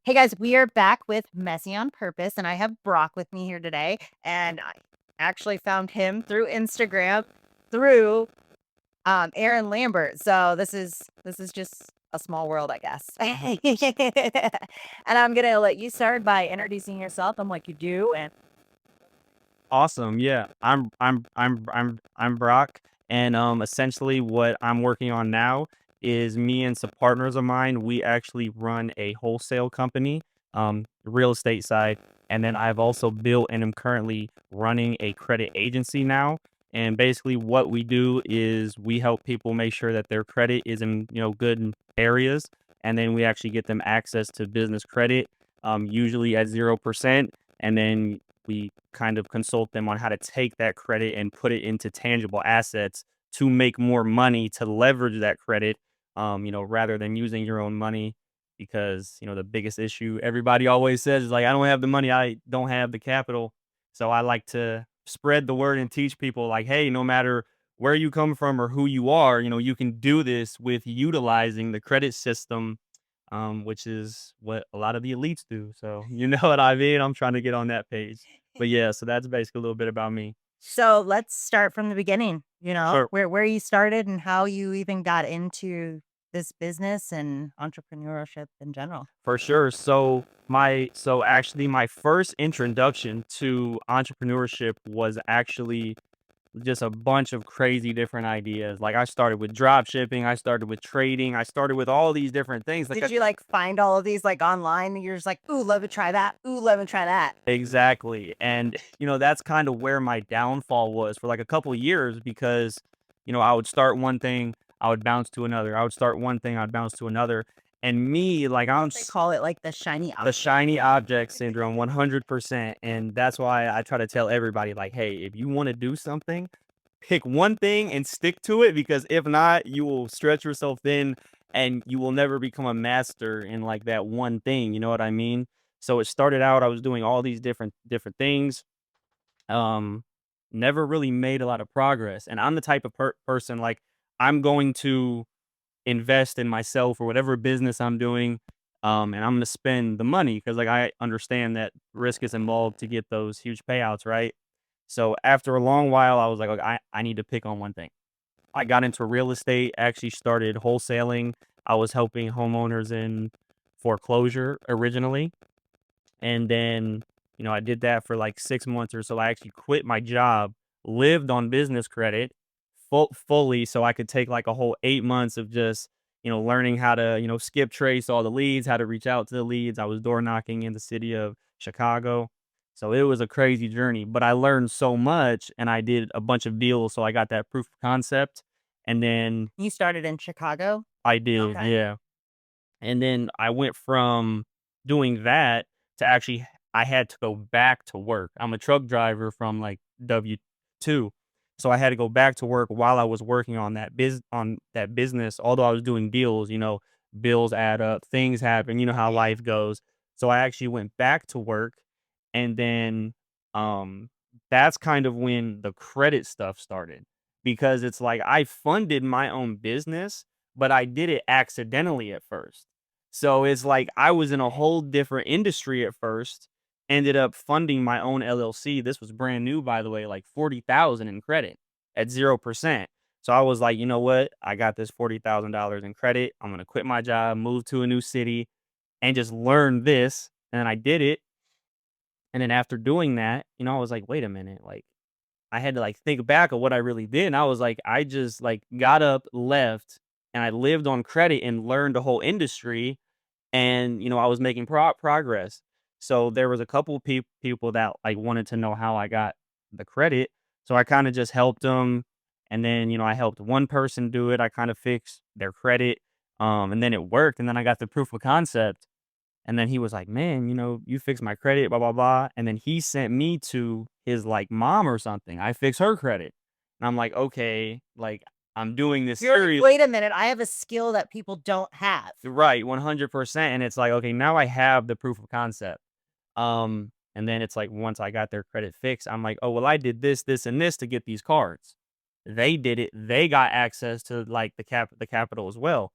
Hey guys, we are back with Messy on Purpose, and I have Brock with me here today. And I actually found him through Instagram through Aaron Lambert. So this is just a small world, I guess. And I'm gonna let you start by introducing yourself and what you do. And Awesome. Yeah. I'm Brock, and essentially what I'm working on now is me and some partners of mine, we actually run a wholesale company, real estate side, and then I've also built and am currently running a credit agency now. And basically what we do is we help people make sure that their credit is in, good areas, and then we actually get them access to business credit, usually at 0%, and then we kind of consult them on how to take that credit and put it into tangible assets to make more money to leverage that credit, rather than using your own money. Because, the biggest issue everybody always says is like, I don't have the money, I don't have the capital. So I like to spread the word and teach people like, hey, no matter where you come from or who you are, you can do this with utilizing the credit system, which is what a lot of the elites do. So, you know what I mean? I'm trying to get on that page. But yeah, so that's basically a little bit about me. so let's start from the beginning, Sure. where you started and how you even got into this business and entrepreneurship in general. For sure. So actually my first introduction to entrepreneurship was actually just a bunch of crazy different ideas. Like I started with drop shipping, I started with trading, I started with all these different things. Did you, like, find all of these, like, online and you're just like, "Ooh, let me try that. Ooh, let me try that." Exactly, and, that's kinda where my downfall was for, like, a couple of years because, I would start one thing, I would bounce to another, I would start one thing, I'd bounce to another, and me, like, I'm They s call it, like, the shiny the object. shiny object syndrome, 100%, and that's why I try to tell everybody, like, "Hey, if you wanna do something, pick one thing and stick to it because if not, you will stretch yourself thin and you will never become a master in like that one thing, you know what I mean? So it started out I was doing all these different things. Um Never really made a lot of progress. And I'm the type of person like I'm going to invest in myself or whatever business I'm doing, and I'm going to spend the money because like I understand that risk is involved to get those huge payouts, right? So after a long while, I was like, "Okay, I need to pick on one thing." I got into real estate, actually started wholesaling. I was helping homeowners in foreclosure originally. And then, I did that for like 6 months or so. I actually quit my job, lived on business credit fully so I could take like a whole 8 months of just, learning how to, skip trace all the leads, how to reach out to the leads. I was door knocking in the city of Chicago. So it was a crazy journey, but I learned so much and I did a bunch of deals. So I got that proof of concept. And then You started in Chicago? I did, Okay. yeah. And then I went from doing that to actually I had to go back to work. I'm a truck driver from like W-2. So I had to go back to work while I was working on that business. Although I was doing deals, bills add up, things happen, you know how life goes. So I actually went back to work, and then um that's kind of when the credit stuff started because it's like I funded my own business, but I did it accidentally at first. So it's like I was in a whole different industry at first, ended up funding my own LLC. This was brand new, by the way, like 40,000 in credit at 0%. So I was like, you know what? I got this $40,000 in credit. I'm going to quit my job, move to a new city, and just learn this. And I did it. And then after doing that, I was like, wait a minute. Like, I had to like think back of what I really did. And I was like, I just like got up, left, and I lived on credit and learned the whole industry, and I was making progress. So there was a couple people that like wanted to know how I got the credit, so I kind of just helped them. And then I helped one person do it, I kind of fixed their credit, and then it worked, and then I got the proof of concept. And then he was like, man, you fixed my credit, blah blah blah. And then he sent me to his like mom or something, I fixed her credit. And I'm like, okay, like I'm doing this You're like, serious. "Wait a minute, I have a skill that people don't have." Right, 100%, and it's like, okay, now I have the proof of concept. And then it's like once I got their credit fixed, I'm like, "Oh, well, I did this, this, and this to get these cards." They did it. They got access to like the capital as well.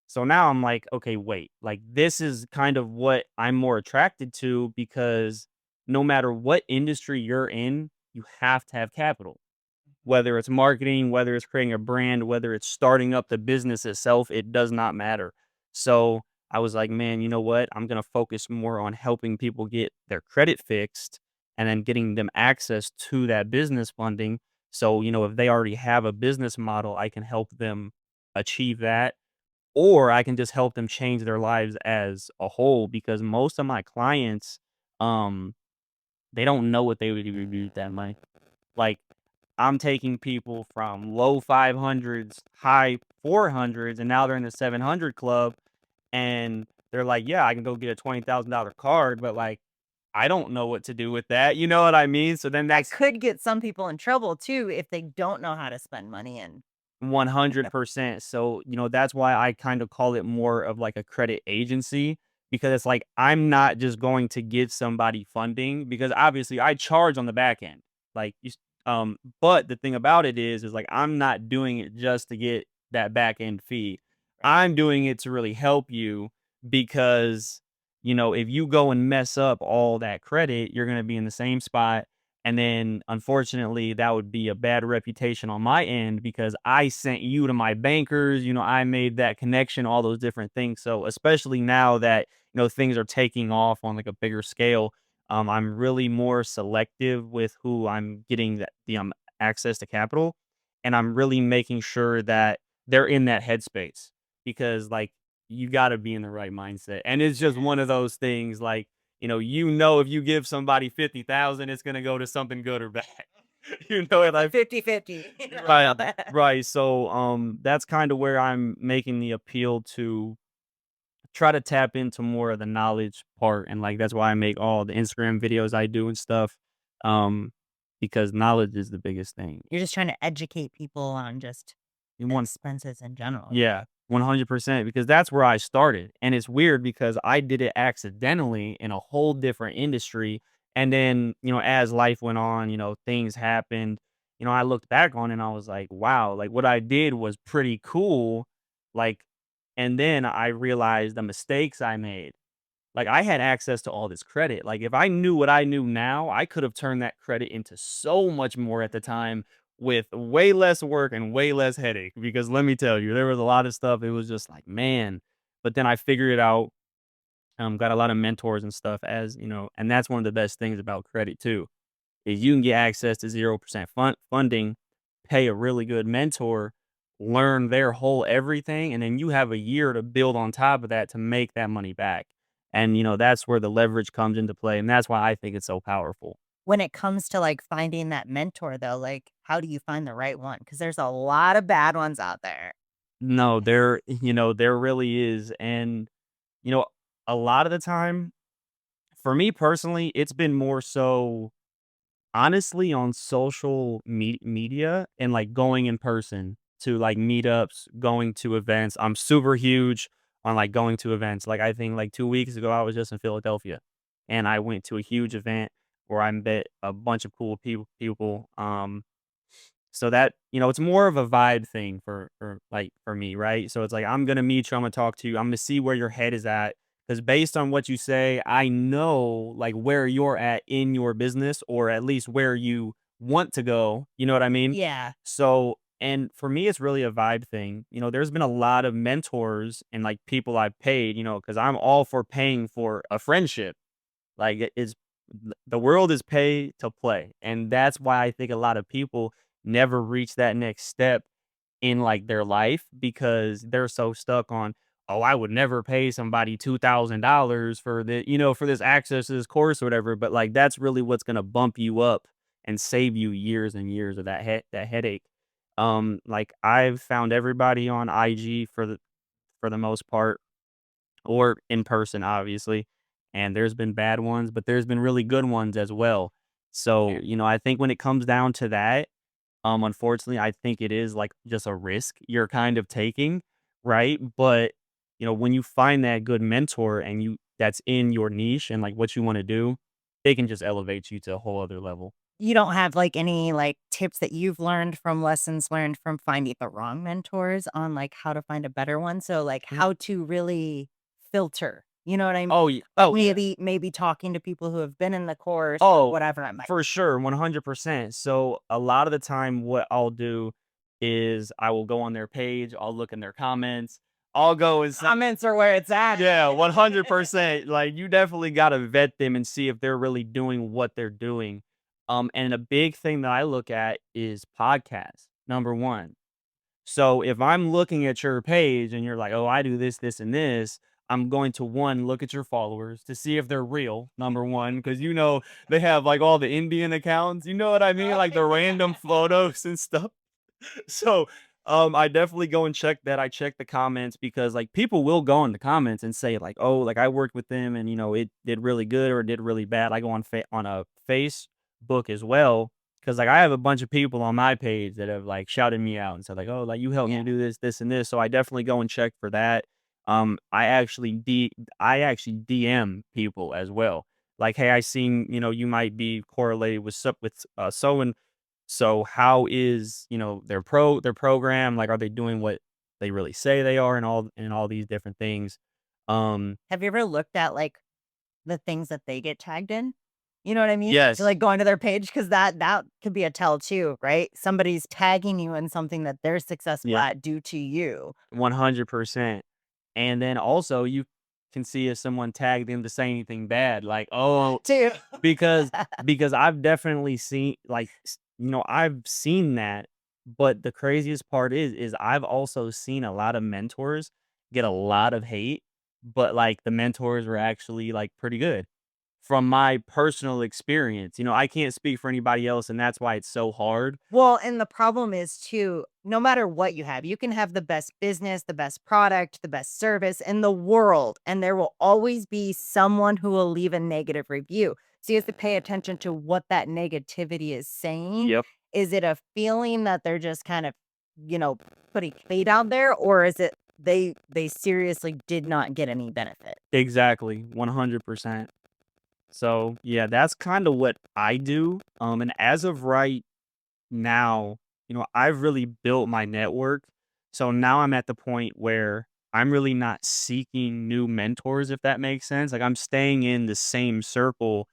So now I'm like, okay, wait, like this is kind of what I'm more attracted to because no matter what industry you're in, you have to have capital. Whether it's marketing, whether it's creating a brand, whether it's starting up the business itself, it does not matter. So I was like, man, you know what? I'm going to focus more on helping people get their credit fixed and then getting them access to that business funding. So, if they already have a business model, I can help them achieve that, or I can just help them change their lives as a whole because most of my clients, um, they don't know what they would even do with that money. Like, I'm taking people from low 500s, high 400s, and now they're in the 700 club, and they're like, "Yeah, I can go get a $20,000 card," but, like, I don't know what to do with that, you know what I mean? So then That that's could get some people in trouble too if they don't know how to spend money and 100%. So, that's why I kind of call it more of like a credit agency because it's like I'm not just going to give somebody funding because obviously I charge on the back end. Like but the thing about it is like I'm not doing it just to get that back end fee. right. I'm doing it to really help you because if you go and mess up all that credit, you're going to be in the same spot, and then unfortunately, that would be a bad reputation on my end because I sent you to my bankers, I made that connection, all those different things. So, especially now that, things are taking off on like a bigger scale, I'm really more selective with who I'm getting the access to capital. And I'm really making sure that they're in that headspace because like you got to be in the right mindset. And it's just one of Yes. those things like, if you give somebody 50,000, it's gonna go to something good or bad. And A I 50-50. right, right. So, that's kind of where I'm making the appeal to try to tap into more of the knowledge part, and like that's why I make all the Instagram videos I do and stuff, um, because knowledge is the biggest thing. You're just trying to educate people on just You want expenses in general. Yeah, 100% because that's where I started. And it's weird because I did it accidentally in a whole different industry. And then, as life went on, things happened. I looked back on it and I was like, wow, like what I did was pretty cool. Like, and then I realized the mistakes I made. Like, I had access to all this credit. Like, if I knew what I knew now, I could have turned that credit into so much more at the time with way less work and way less headache. Because let me tell you, there was a lot of stuff. It was just like, man. But then I figured it out. Got a lot of mentors and stuff and that's one of the best things about credit too is you can get access to 0% funding, pay a really good mentor, learn their whole everything, and then you have a year to build on top of that to make that money back. And, that's where the leverage comes into play. And that's why I think it's so powerful. When it comes to, like, finding that mentor though, like, how do you find the right one? Because there's a lot of bad ones out there. No, there really is. And, you know, a lot of the time, for me personally, it's been more so honestly, on social media and, like, going in person to, like, meetups, going to events, I'm super huge on, like, going to events. Like, I think, like, 2 weeks ago, I was just in Philadelphia, and I went to a huge event where I met a bunch of cool so that it's more of a vibe thing for me, right? So it's like, I'm gonna meet you, I'm gonna talk to you, I'm gonna see where your head is at, because based on what you say, I know, like, where you're at in your business, or at least where you want to go, you know what I mean? Yeah. So and for me, it's really a vibe thing. There's been a lot of mentors and, like, people I've paid, because 'cause I'm all for paying for a friendship. Like, the world is pay to play, and that's why I think a lot of people never reach that next step in, like, their life because they're so stuck on, "Oh, I would never pay somebody $2,000 for for this access to this course or whatever," but, like, that's really what's gonna bump you up and save you years and years of that headache. Like, I've found everybody on IG for the most part, or in person, obviously. And there's been bad ones, but there's been really good ones as well. So, Yeah. I think when it comes down to that, unfortunately, I think it is like just a risk you're kind of taking, right? But, when you find that good mentor and that's in your niche and like what you want to do, they can just elevate you to a whole other level. you don't have, like, any, like, tips that you've learned from lessons learned from finding the wrong mentors on, like, how to find a better one? So, like, Mhm. how to really filter, you know what I mean? Yeah. Maybe talking to people who have been in the course or Oh, whatever it might. for sure, 100%. So a lot of the time what I'll do is I will go on their page, I'll look in their comments, I'll go and say Comments are where it's at. yeah, 100%. Like, you definitely gotta vet them and see if they're really doing what they're doing. And a big thing that I look at is podcasts, number 1. So if I'm looking at your page and you're like, "Oh, I do this, this, and this," I'm going to, 1, look at your followers to see if they're real, number 1, because they have, like, all the Indian accounts, you know what I mean? Like, the random photos and stuff. So, I definitely go and check that. I check the comments because, like, people will go in the comments and say, like, "Oh, like, I worked with them and, it did really good or it did really bad." I go on a Facebook as well because, like, I have a bunch of people on my page that have, like, shouted me out and said, like, "Oh, like, you helped me Yeah. do this, this, and this." So I definitely go and check for that. I actually DM people as well. Like, "Hey, I seen, you might be correlated with so and so how is, their program? Like, are they doing what they really say they are and all these different things?" Um, Have you ever looked at, like, the things that they get tagged in? You know what I mean? To, yes. like, go onto their page because that could be a tell too, right? Somebody's tagging you in something that they're successful Yep. at due to you. 100%. And then also you can see if someone tagged them to say anything bad, like, "Oh," Too. because I've definitely seen like I've seen that, but the craziest part is I've also seen a lot of mentors get a lot of hate, but like the mentors were actually like pretty good from my personal experience. I can't speak for anybody else, and that's why it's so hard. Well, and the problem is too, no matter what you can have the best business, the best product, the best service in the world, and there will always be someone who will leave a negative review. So you have to pay attention to what that negativity is saying. Yep. Is it a feeling that they're just kind of, you know, putting hate out there, or is it they seriously did not get any benefit? Exactly. 100%. So, yeah, that's kinda what I do, and as of right now, I've really built my network. So now I'm at the point where I'm really not seeking new mentors, if that makes sense. Like, I'm staying in the same circle,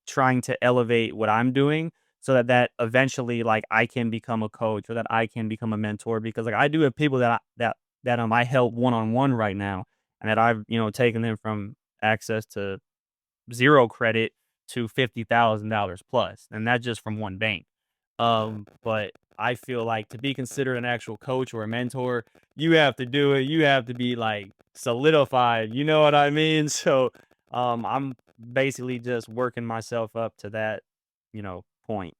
trying to elevate what I'm doing so that eventually, like, I can become a coach or that I can become a mentor because, like, I do have people I help one-on-one right now and that I've, taken them from access to 0 credit to $50,000 plus, and that's just from one bank. But I feel like to be considered an actual coach or a mentor, you have to do it. You have to be like solidified. You know what I mean? So, I'm basically just working myself up to that, point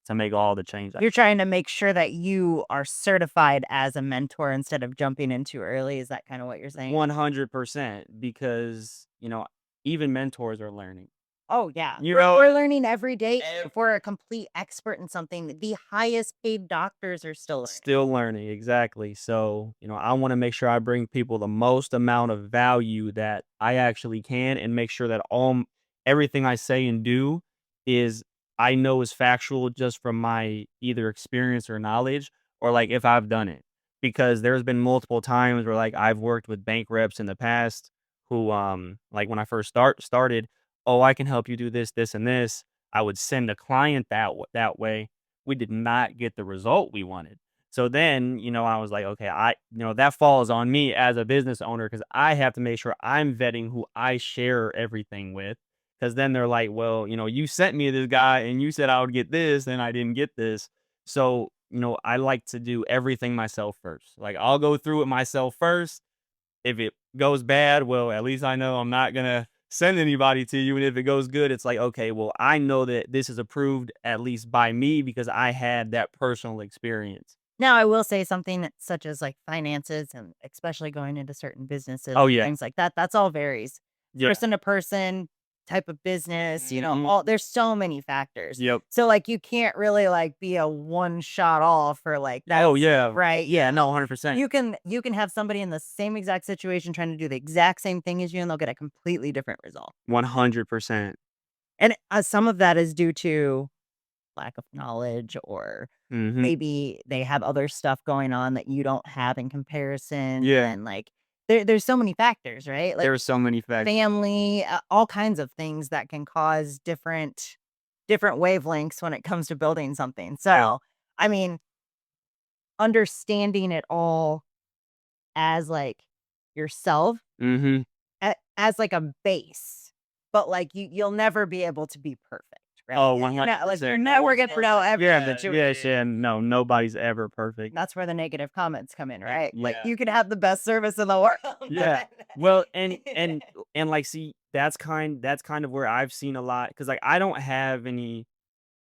to make all the change. You're trying to make sure that you are certified as a mentor instead of jumping in too early. Is that kind of what you're saying? 100% because, even mentors are learning. Oh, yeah. You We're know, we're learning every day. ev If we're a complete expert in something, the highest paid doctors are still learning. Still learning, exactly. So, I wanna make sure I bring people the most amount of value that I actually can and make sure that everything I say and do is I know is factual just from my either experience or knowledge or, like, if I've done it. Because there's been multiple times where, like, I've worked with bank reps in the past who, like, when I first started, "Oh, I can help you do this, this, and this." I would send a client that way. We did not get the result we wanted. So then, I was like, okay, that falls on me as a business owner because I have to make sure I'm vetting who I share everything with. Because then they're like, well, you sent me this guy and you said I would get this and I didn't get this. So, I like to do everything myself first. Like, I'll go through it myself first. If it goes bad, well, at least I know I'm not gonna send anybody to you, and if it goes good, it's like, "Okay, well, I know that this is approved at least by me because I had that personal experience." Now, I will say something such as like finances and especially going into certain businesses, Oh, yeah. things like that, that's all varies Yeah. person to person, type of business, Mhm. all there's so many factors. Yep. So like you can't really like be a one shot all for like that, Oh, yeah. right? Yeah, no, 100%. You can have somebody in the same exact situation trying to do the exact same thing as you and they'll get a completely different result. 100%. And some of that is due to lack of knowledge, or Mhm. maybe they have other stuff going on that you don't have in comparison, Yeah. and, like, there's so many factors, right? Like, There are so many facts. family, all kinds of things that can cause different wavelengths when it comes to building something. Yeah. So, I mean, understanding it all as, like, yourself, Mhm. as, like, a base, but, like, you'll never be able to be perfect, right? Oh, You're not like, you're 100%. never gonna know every Yeah, yes, situation. yeah, no, nobody's ever perfect. That's where the negative comments come in, right? Like, Yeah. you could have the best service in the world, Yeah. but Well, and, like, see, that's kind of where I've seen a lot, because like, I don't have any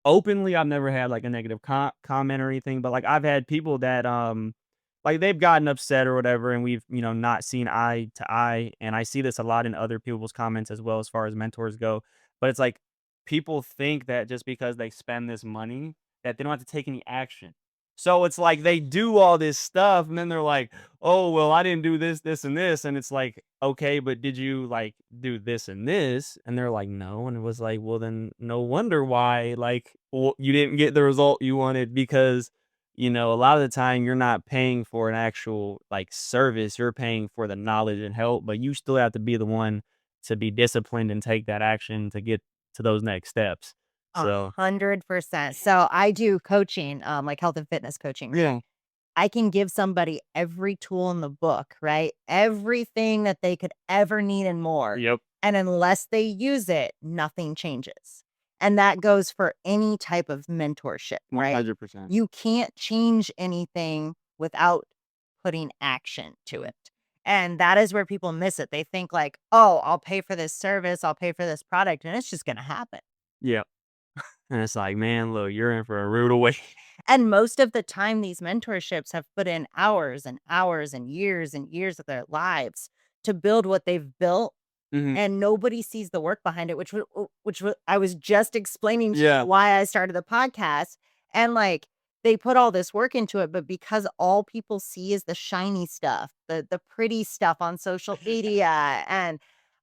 openly, I've never had, like, a negative comment or anything, but, like, I've had people that, like, they've gotten upset or whatever, and we've, not seen eye to eye, and I see this a lot in other people's comments as well as far as mentors go, but it's like, people think that just because they spend this money, that they don't have to take any action. So it's like they do all this stuff, and then they're like, "Oh, well, I didn't do this, this, and this," and it's like, "Okay, but did you, like, do this and this?" And they're like, "No," and it was like, "Well, then no wonder why, like, you didn't get the result you wanted because, a lot of the time you're not paying for an actual, like, service, you're paying for the knowledge and help, but you still have to be the one to be disciplined and take that action to get to those next steps." So 100%. So, I do coaching, like, health and fitness coaching. yeah. I can give somebody every tool in the book, right? Everything that they could ever need and more. Yep. And unless they use it, nothing changes. And that goes for any type of mentorship, right? 100%. You can't change anything without putting action to it. And that is where people miss it. They think like, "Oh, I'll pay for this service, I'll pay for this product, and it's just going to happen." Yeah. And it's like, "Man, look, you're in for a rude awakening." And most of the time, these mentorships have put in hours and hours and years of their lives to build what they've built, Mhm. and nobody sees the work behind it, I was just explaining to you Yeah. why I started the podcast, and, like, they put all this work into it, but because all people see is the shiny stuff, the pretty stuff on social media and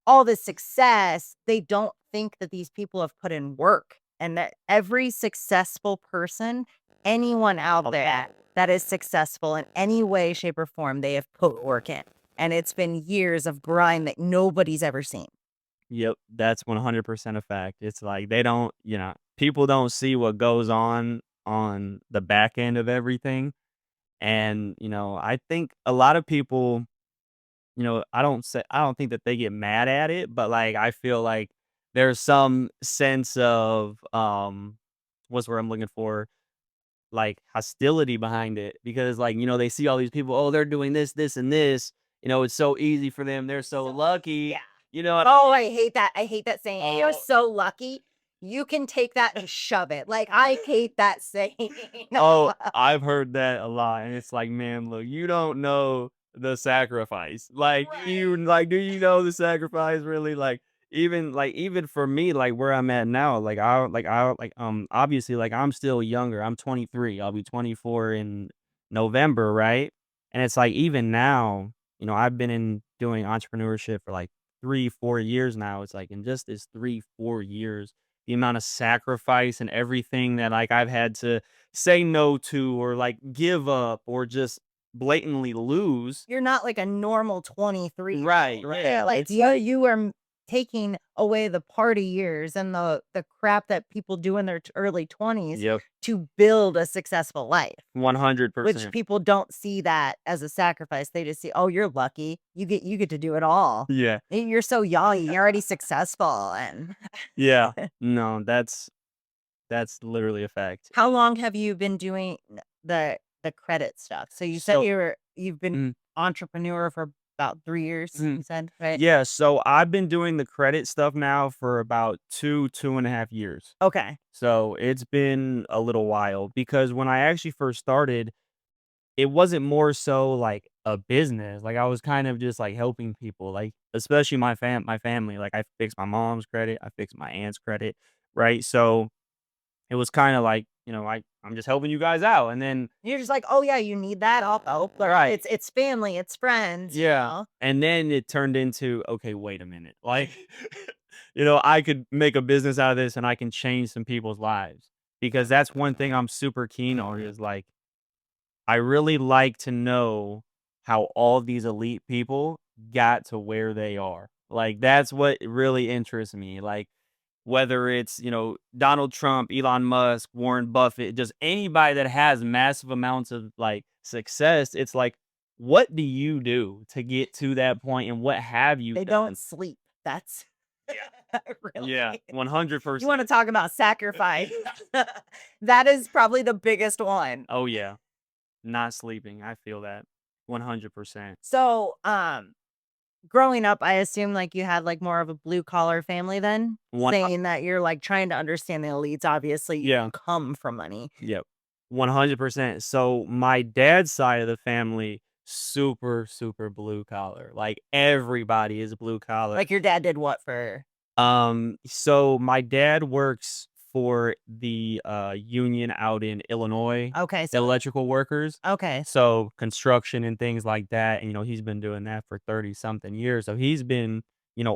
all the success, they don't think that these people have put in work, and that every successful person, anyone out there that is successful in any way, shape, or form, they have put work in. And it's been years of grind that nobody's ever seen. Yep, that's 100% a fact. It's like they don't, people don't see what goes on the back end of everything. And, I think a lot of people, I don't think that they get mad at it, but like I feel like there's some sense of what's where I'm looking for, like, hostility behind it because, like, they see all these people, "Oh, they're doing this, this, and this." It's so easy for them. They're so lucky. Yeah. You know what Oh, I hate that. I hate that saying. You're Oh, so lucky. You can take that and shove it. Like, I hate that saying. oh, I've heard that a lot, and it's like, "Man, look, you don't know the sacrifice." Like, Right. do you know the sacrifice really? Even for me, like, where I'm at now, obviously, like, I'm still younger. I'm 23. I'll be 24 in November, right? And it's like, even now, I've been in doing entrepreneurship for, like, 3, 4 years now. It's like, in just this 3, 4 years, the amount of sacrifice and everything that, like, I've had to say no to or, like, give up or just blatantly lose. You're not like a normal 23-year-old, Right, right? yeah, Like, it's you are taking away the party years and the crap that people do in their early 20s Yep, to build a successful life. Which 100%. people don't see that as a sacrifice. They just see, "Oh, you're lucky. You get to do it all. Yeah, You're so young, you're already successful." And yeah. No, that's literally a fact. how long have you been doing the credit stuff? So you said So you've been mhm, entrepreneur for about 3 years, mhm. you said, right? Yeah, so I've been doing the credit stuff now for about 2.5 years. Okay. So it's been a little while because when I actually first started, it wasn't more so like a business. Like, I was kind of just, like, helping people, like, especially my family. Like, I fixed my mom's credit, I fixed my aunt's credit, right? So, it was kinda like, I'm just helping you guys out, and then You're just like, "Oh, yeah, you need that? I'll help." Like, right. it's family, it's friends, you Yeah, know? and then it turned into, "Okay, wait a minute." Like, I could make a business out of this, and I can change some people's lives because that's one thing I'm super keen on is like I really like to know how all these elite people got to where they are. Like that's what really interests me. Like whether it's, Donald Trump, Elon Musk, Warren Buffett, just anybody that has massive amounts of like success, it's like, what do you do to get to that point and what have you They done? don't sleep. That's Yeah, really. You 100%. wanna talk about sacrifice. That is probably the biggest one. Oh yeah, not sleeping. I feel that 100%. So, growing up, I assume, like, you had, like, more of a blue collar family then? One, Saying that you're, like, trying to understand the elites, obviously, you yeah, come from money. yep, 100%. So my dad's side of the family, super, super blue collar. Like everybody is blue collar. Like, your dad did what for. So my dad works for the union out in Illinois, Okay, the so electrical workers. okay. So construction and things like that. And, he's been doing that for 30 something years. So he's been,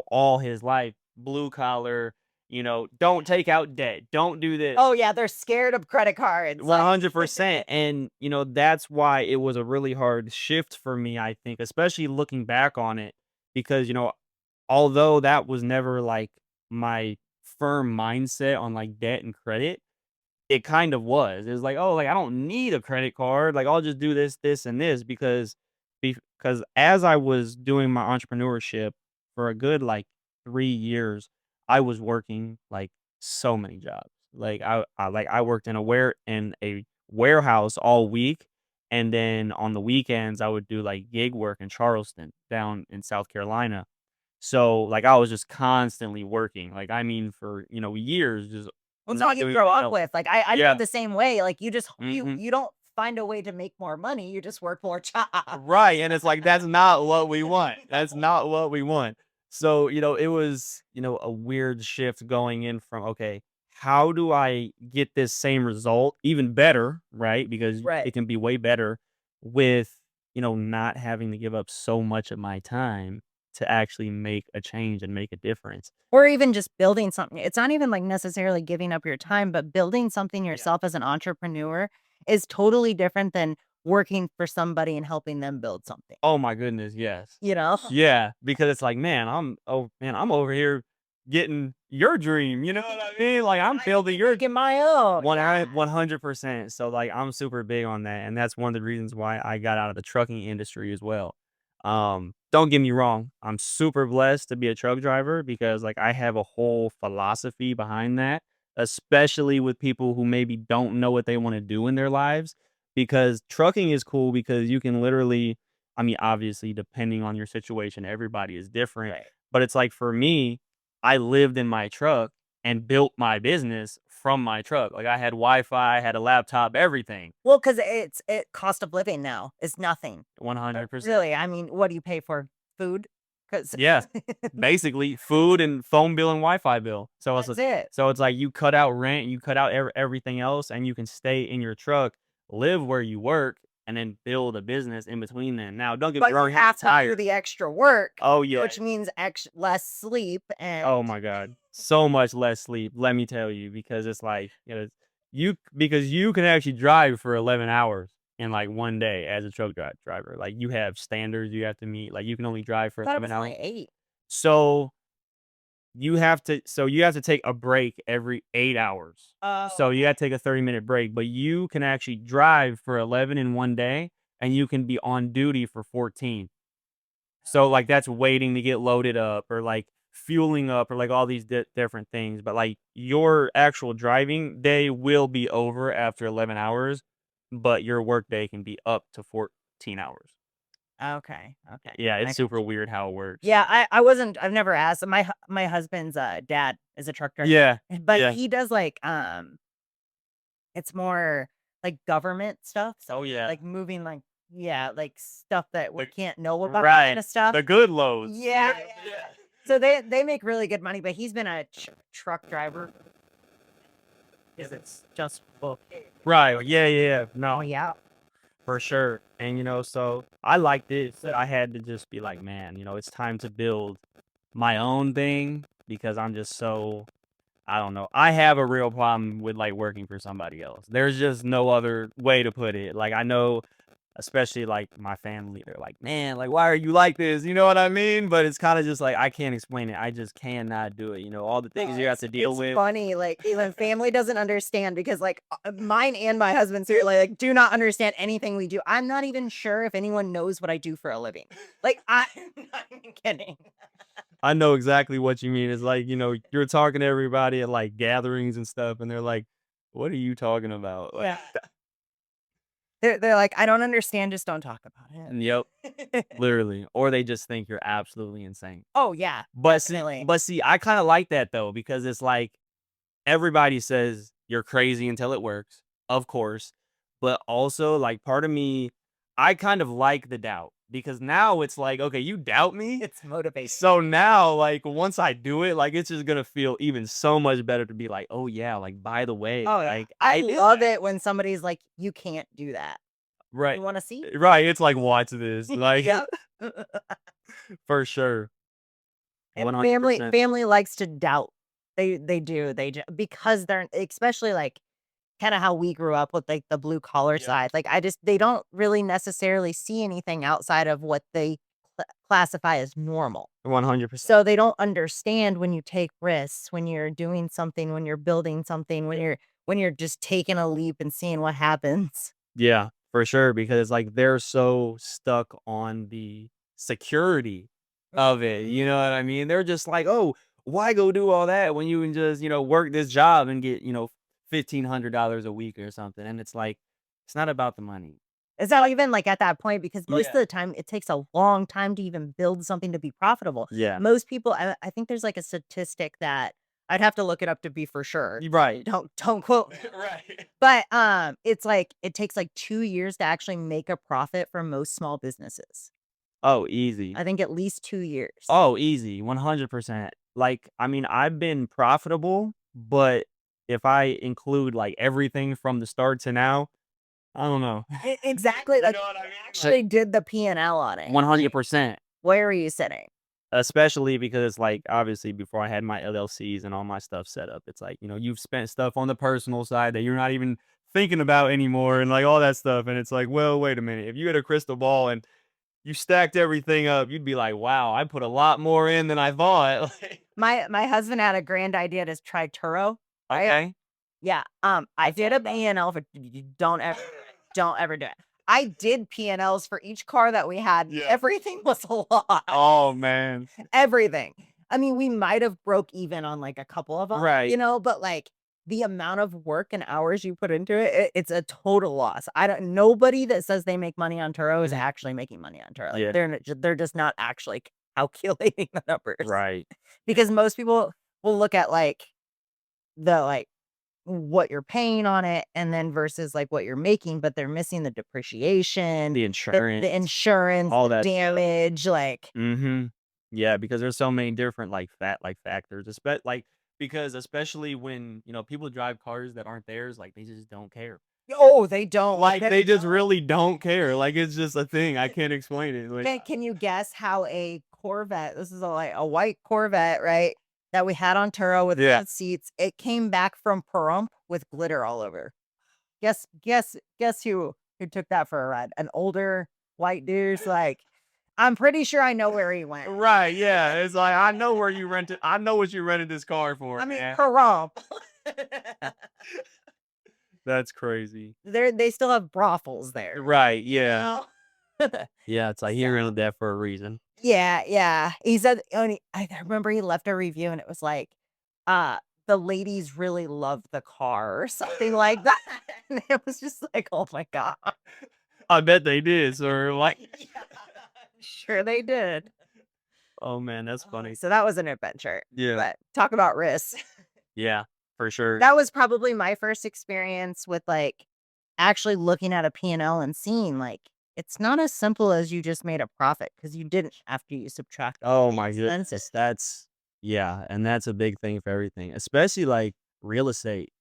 all his life blue collar, don't take out debt, don't do this. Oh, yeah, they're scared of credit cards, like 100%. And, that's why it was a really hard shift for me, I think, especially looking back on it, because, although that was never like my firm mindset on like debt and credit, it kind of was. It was like, "Oh, like, I don't need a credit card. Like, I'll just do this, this, and this," because as I was doing my entrepreneurship for a good, like, 3 years, I was working, like, so many jobs. Like, I worked in a warehouse all week, and then on the weekends, I would do, like, gig work in Charleston down in South Carolina. So, like, I was just constantly working, like, I mean, for, years, just well, it's all not you doing grow anything up else. with, like, I did Yeah. it the same way, like, you just Mhm. you don't find a way to make more money, you just work more jobs. Right, and it's like, that's not what we want. That's not what we want. So, it was, a weird shift going in from, "Okay, how do I get this same result even better," right? Because Right. it can be way better with, not having to give up so much of my time to actually make a change and make a difference. Or even just building something. It's not even, like, necessarily giving up your time, but building something Yeah. yourself as an entrepreneur is totally different than working for somebody and helping them build something, Oh my goodness, yes. you know? Yeah, because it's like, man, I'm over here getting your dream, you know what I mean? Like, I'm building your Making my own. Yeah. 100%. So, like, I'm super big on that, and that's one of the reasons why I got out of the trucking industry as well. Don't get me wrong, I'm super blessed to be a truck driver because, like, I have a whole philosophy behind that, especially with people who maybe don't know what they wanna do in their lives, because trucking is cool because you can literally, I mean, obviously, depending on your situation, everybody is different, Right. but it's like for me, I lived in my truck and built my business from my truck. Like I had Wi-Fi, I had a laptop, everything. Well, because cost of living now is nothing. 100%. Really, I mean, what do you pay for? Food? 'Cause Yeah. Basically, food and phone bill and Wi-Fi bill. that's it. So it's like you cut out rent, you cut out everything else, and you can stay in your truck, live where you work, and then build a business in between then. Now, don't get me But you wrong, you're have to do tired. the extra work, Oh yeah. which means less sleep and Oh my god. So much less sleep, let me tell you, because it's like, because you can actually drive for 11 hours in like one day as a truck driver. Like you have standards you have to meet. Like you can only drive for I thought it 11 was hours. only 8. So you have to take a break every 8 hours. Oh, So you okay. got to take a 30-minute break, but you can actually drive for 11 in one day and you can be on duty for 14. So, like, that's waiting to get loaded up or, like, fueling up or, like, all these different things, but, like, your actual driving day will be over after 11 hours, but your work day can be up to 14 hours. Okay, okay. Yeah, I it's got super you. weird how it works. Yeah, I've never asked. My husband's, dad is a truck driver, Yeah, but yeah. he does, like, it's more, like, government stuff, so, Oh, yeah. like, moving, like yeah, like, stuff that we The can't know about Right. kinda stuff. The good loads. Yeah, Yeah, yeah. yeah. So they make really good money, but he's been a truck driver 'cause it's just book. Right, yeah, yeah, yeah. Oh, No, yeah. for sure, and, so I liked it, so I had to just be like, "Man, it's time to build my own thing," because I'm just so I don't know. I have a real problem with like working for somebody else. There's just no other way to put it. Like I know, especially like my family, they're like, man, like why are you like this? You know what I mean? But it's kind of just like I can't explain it. I just cannot do it. You know, all the things you have to deal It's with. funny, like, even family doesn't understand because, like, mine and my husband certainly, like, do not understand anything we do. I'm not even sure if anyone knows what I do for a living. Like, I'm not even kidding. I know exactly what you mean. It's like, you know, you're talking to everybody at like gatherings and stuff, and they're like, what are you talking about? Yeah. They're like, "I don't understand, just don't talk about Yep, it." literally. Or they just think you're absolutely insane. Oh, yeah, But see, definitely. but see, I kind of like that though, because it's like everybody says you're crazy until it works, of course. But also, like, part of me, I kind of like the doubt because now it's like, okay, you doubt me. It's motivation. So now, like, once I do it, like, it's just gonna feel even so much better to be like, oh yeah, like, by the way, Oh, yeah. like, I I did love that. it when somebody's like, "You can't do that." Right, You wanna see? right. It's like, watch this, like, Yep. for sure, And 100%. family likes to doubt. They do. Because they're especially, like, kinda how we grew up with, like, the blue collar Yep. side. Like, I just they don't really necessarily see anything outside of what they classify as normal. 100%. So they don't understand when you take risks, when you're doing something, when you're building something, when you're just taking a leap and seeing what happens. Yeah, for sure, because, like, they're so stuck on the security of it, you know what I mean? They're just like, "Oh, why go do all that when you can just, you know, work this job and get, you know, $1,500 a week or something?" And it's like, it's not about the money. Is that even, like, at that point? Because most of Yeah. the time, it takes a long time to even build something to be profitable. Yeah. Most people I think there's, like, a statistic that I'd have to look it up to be for sure. Right. Don't quote me. Right. But, it's like it takes, like, 2 years to actually make a profit for most small businesses. Oh, easy. I think at least 2 years. Oh, easy, 100%. Like, I mean, I've been profitable, but if I include, like, everything from the start to now, I don't know. Exactly, You like, know what I I mean? actually did the P&L on it. 100%. Where are you sitting? Especially because, like, obviously, before I had my LLCs and all my stuff set up, it's like, you know, you've spent stuff on the personal side that you're not even thinking about anymore and, like, all that stuff, and it's like, well, wait a minute. If you had a crystal ball and you stacked everything up, you'd be like, "Wow, I put a lot more in than I thought." Like, My husband had a grand idea to try Turo, right? okay. Yeah, I I did thought a about it. P&L for don't ever do it. Don't ever do it. I did P&Ls for each car that we had. Yeah. Everything was a lot. Oh, man. Everything. I mean, we might have broke even on, like, a couple of them, Right. but, like, the amount of work and hours you put into it's a total loss. I don't nobody that says they make money on Turo is actually making money on Turo. Like, Yeah. they're just not actually calculating the numbers Right. because most people will look at, like, like, what you're paying on it and then versus, like, what you're making, but they're missing the depreciation, The the insurance, insurance, all the that stuff. damage, like Mhm. Yeah, because there's so many different, like, factors, like, because especially when, you know, people drive cars that aren't theirs, like, they just don't care. oh, they don't. Like, they just really don't care, like, it's just a thing, I can't explain it, like Can you guess how a Corvette this is like, a white Corvette, right, that we had on Turo with yeah. front seats, it came back from Pahrump with glitter all over. Guess who took that for a ride? An older white dude's like, "I'm pretty sure I know where he went." Right, yeah, it's like, I know what you rented this car for, I mean, man. Pahrump. That's crazy. They still have brothels there. Right, yeah. Oh. Yeah, it's like, he rented that for a reason. Yeah, yeah. He said only I remember he left a review and it was like, uh, "The ladies really love the car," or something like that. And it was just like, "Oh my god." I bet they did, sir, like Yeah, sure they did. oh, man, that's funny. So that was an adventure, Yeah. but talk about risks. Yeah, for sure. That was probably my first experience with, like, actually looking at a P&L and seeing, like, it's not as simple as you just made a profit because you didn't after you subtract all Oh the my expenses. goodness, that's yeah, and that's a big thing for everything, especially, like, real estate.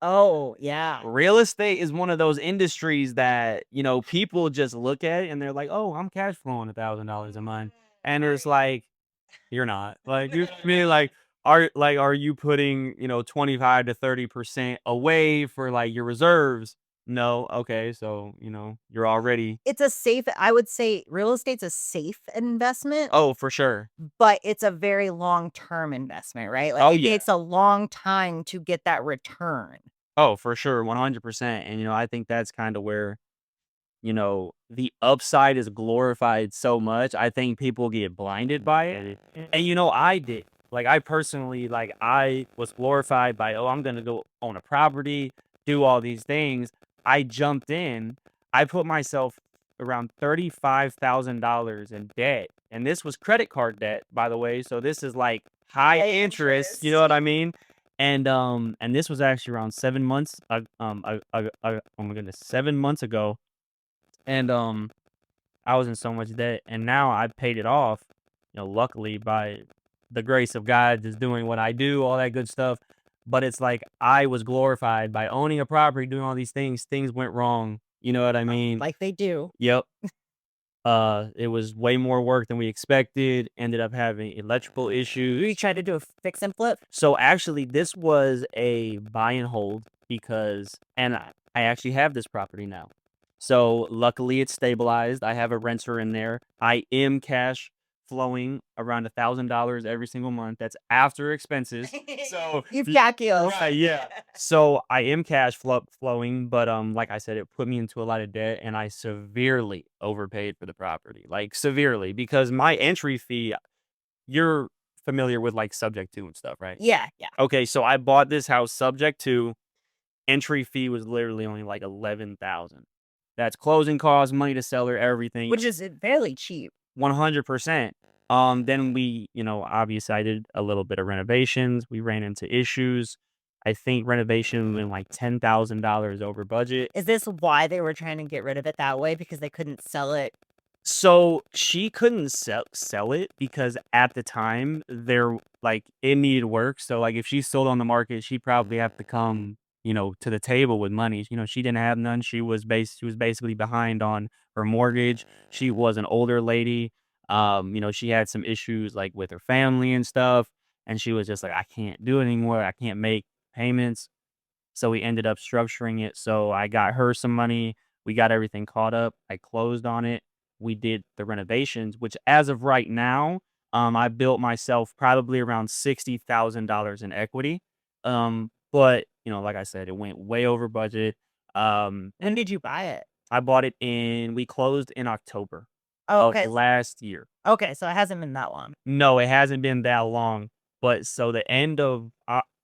Oh, yeah. Real estate is one of those industries that, you know, people just look at it and they're like, "Oh, I'm cash flowing $1,000 a month," and it's Right. like, "You're not." Like, you know what I mean? Like, are you putting, 25 to 30% away for, like, your reserves? No. Okay, so, you're already. It's a safe I would say real estate's a safe investment, Oh, for sure. but it's a very long-term investment, right? Like, Oh, it yeah. takes a long time to get that return. Oh, for sure, 100%, and, I think that's kinda where, the upside is glorified so much, I think people get blinded by it, and, I did. Like, I personally, like, I was glorified by, "Oh, I'm gonna go own a property, do all these things." I jumped in, I put myself around $35,000 in debt, and this was credit card debt, by the way, so this is, like, high High interest, you know interest. what I mean? And this was actually around 7 months, oh my goodness, 7 months ago, and, I was in so much debt, and now I paid it off, luckily by the grace of God, just doing what I do, all that good stuff, but it's like I was glorified by owning a property, doing all these things went wrong, you know what I mean? Like they do. Yep. It was way more work than we expected, ended up having electrical You issues. try to do a fix and flip? So actually, this was a buy and hold because, and I actually have this property now. So luckily, it's stabilized. I have a renter in there. I am cash flowing around $1,000 every single month. That's after expenses. So You've calculus. right, yeah. So I am flowing, but like I said, it put me into a lot of debt, and I severely overpaid for the property, like severely, because my entry fee. You're familiar with, like, subject to and stuff, right? Yeah, yeah. Okay, so I bought this house subject to, entry fee was literally only, like, 11,000. That's closing costs, money to seller, everything, Which is fairly cheap. 100%. Then we, obviously I did a little bit of renovations, we ran into issues. I think renovation went, like, $10,000 over budget. Is this why they were trying to get rid of it that way? Because they couldn't sell it? So, she couldn't sell it because at the time, it needed work, so, like, if she sold on the market, she'd probably have to come, to the table with money, she didn't have none, she was basically behind on her mortgage, she was an older lady, she had some issues, like, with her family and stuff, and she was just like, "I can't do it anymore, I can't make payments." So we ended up structuring it. So I got her some money. We got everything caught up. I closed on it. We did the renovations, which as of right now, I built myself probably around $60,000 in equity. But like I said, it went way over budget. When did you buy it? I bought it in. We closed in October Oh, of okay. last year. Okay, so it hasn't been that long. No, it hasn't been that long, but so the end of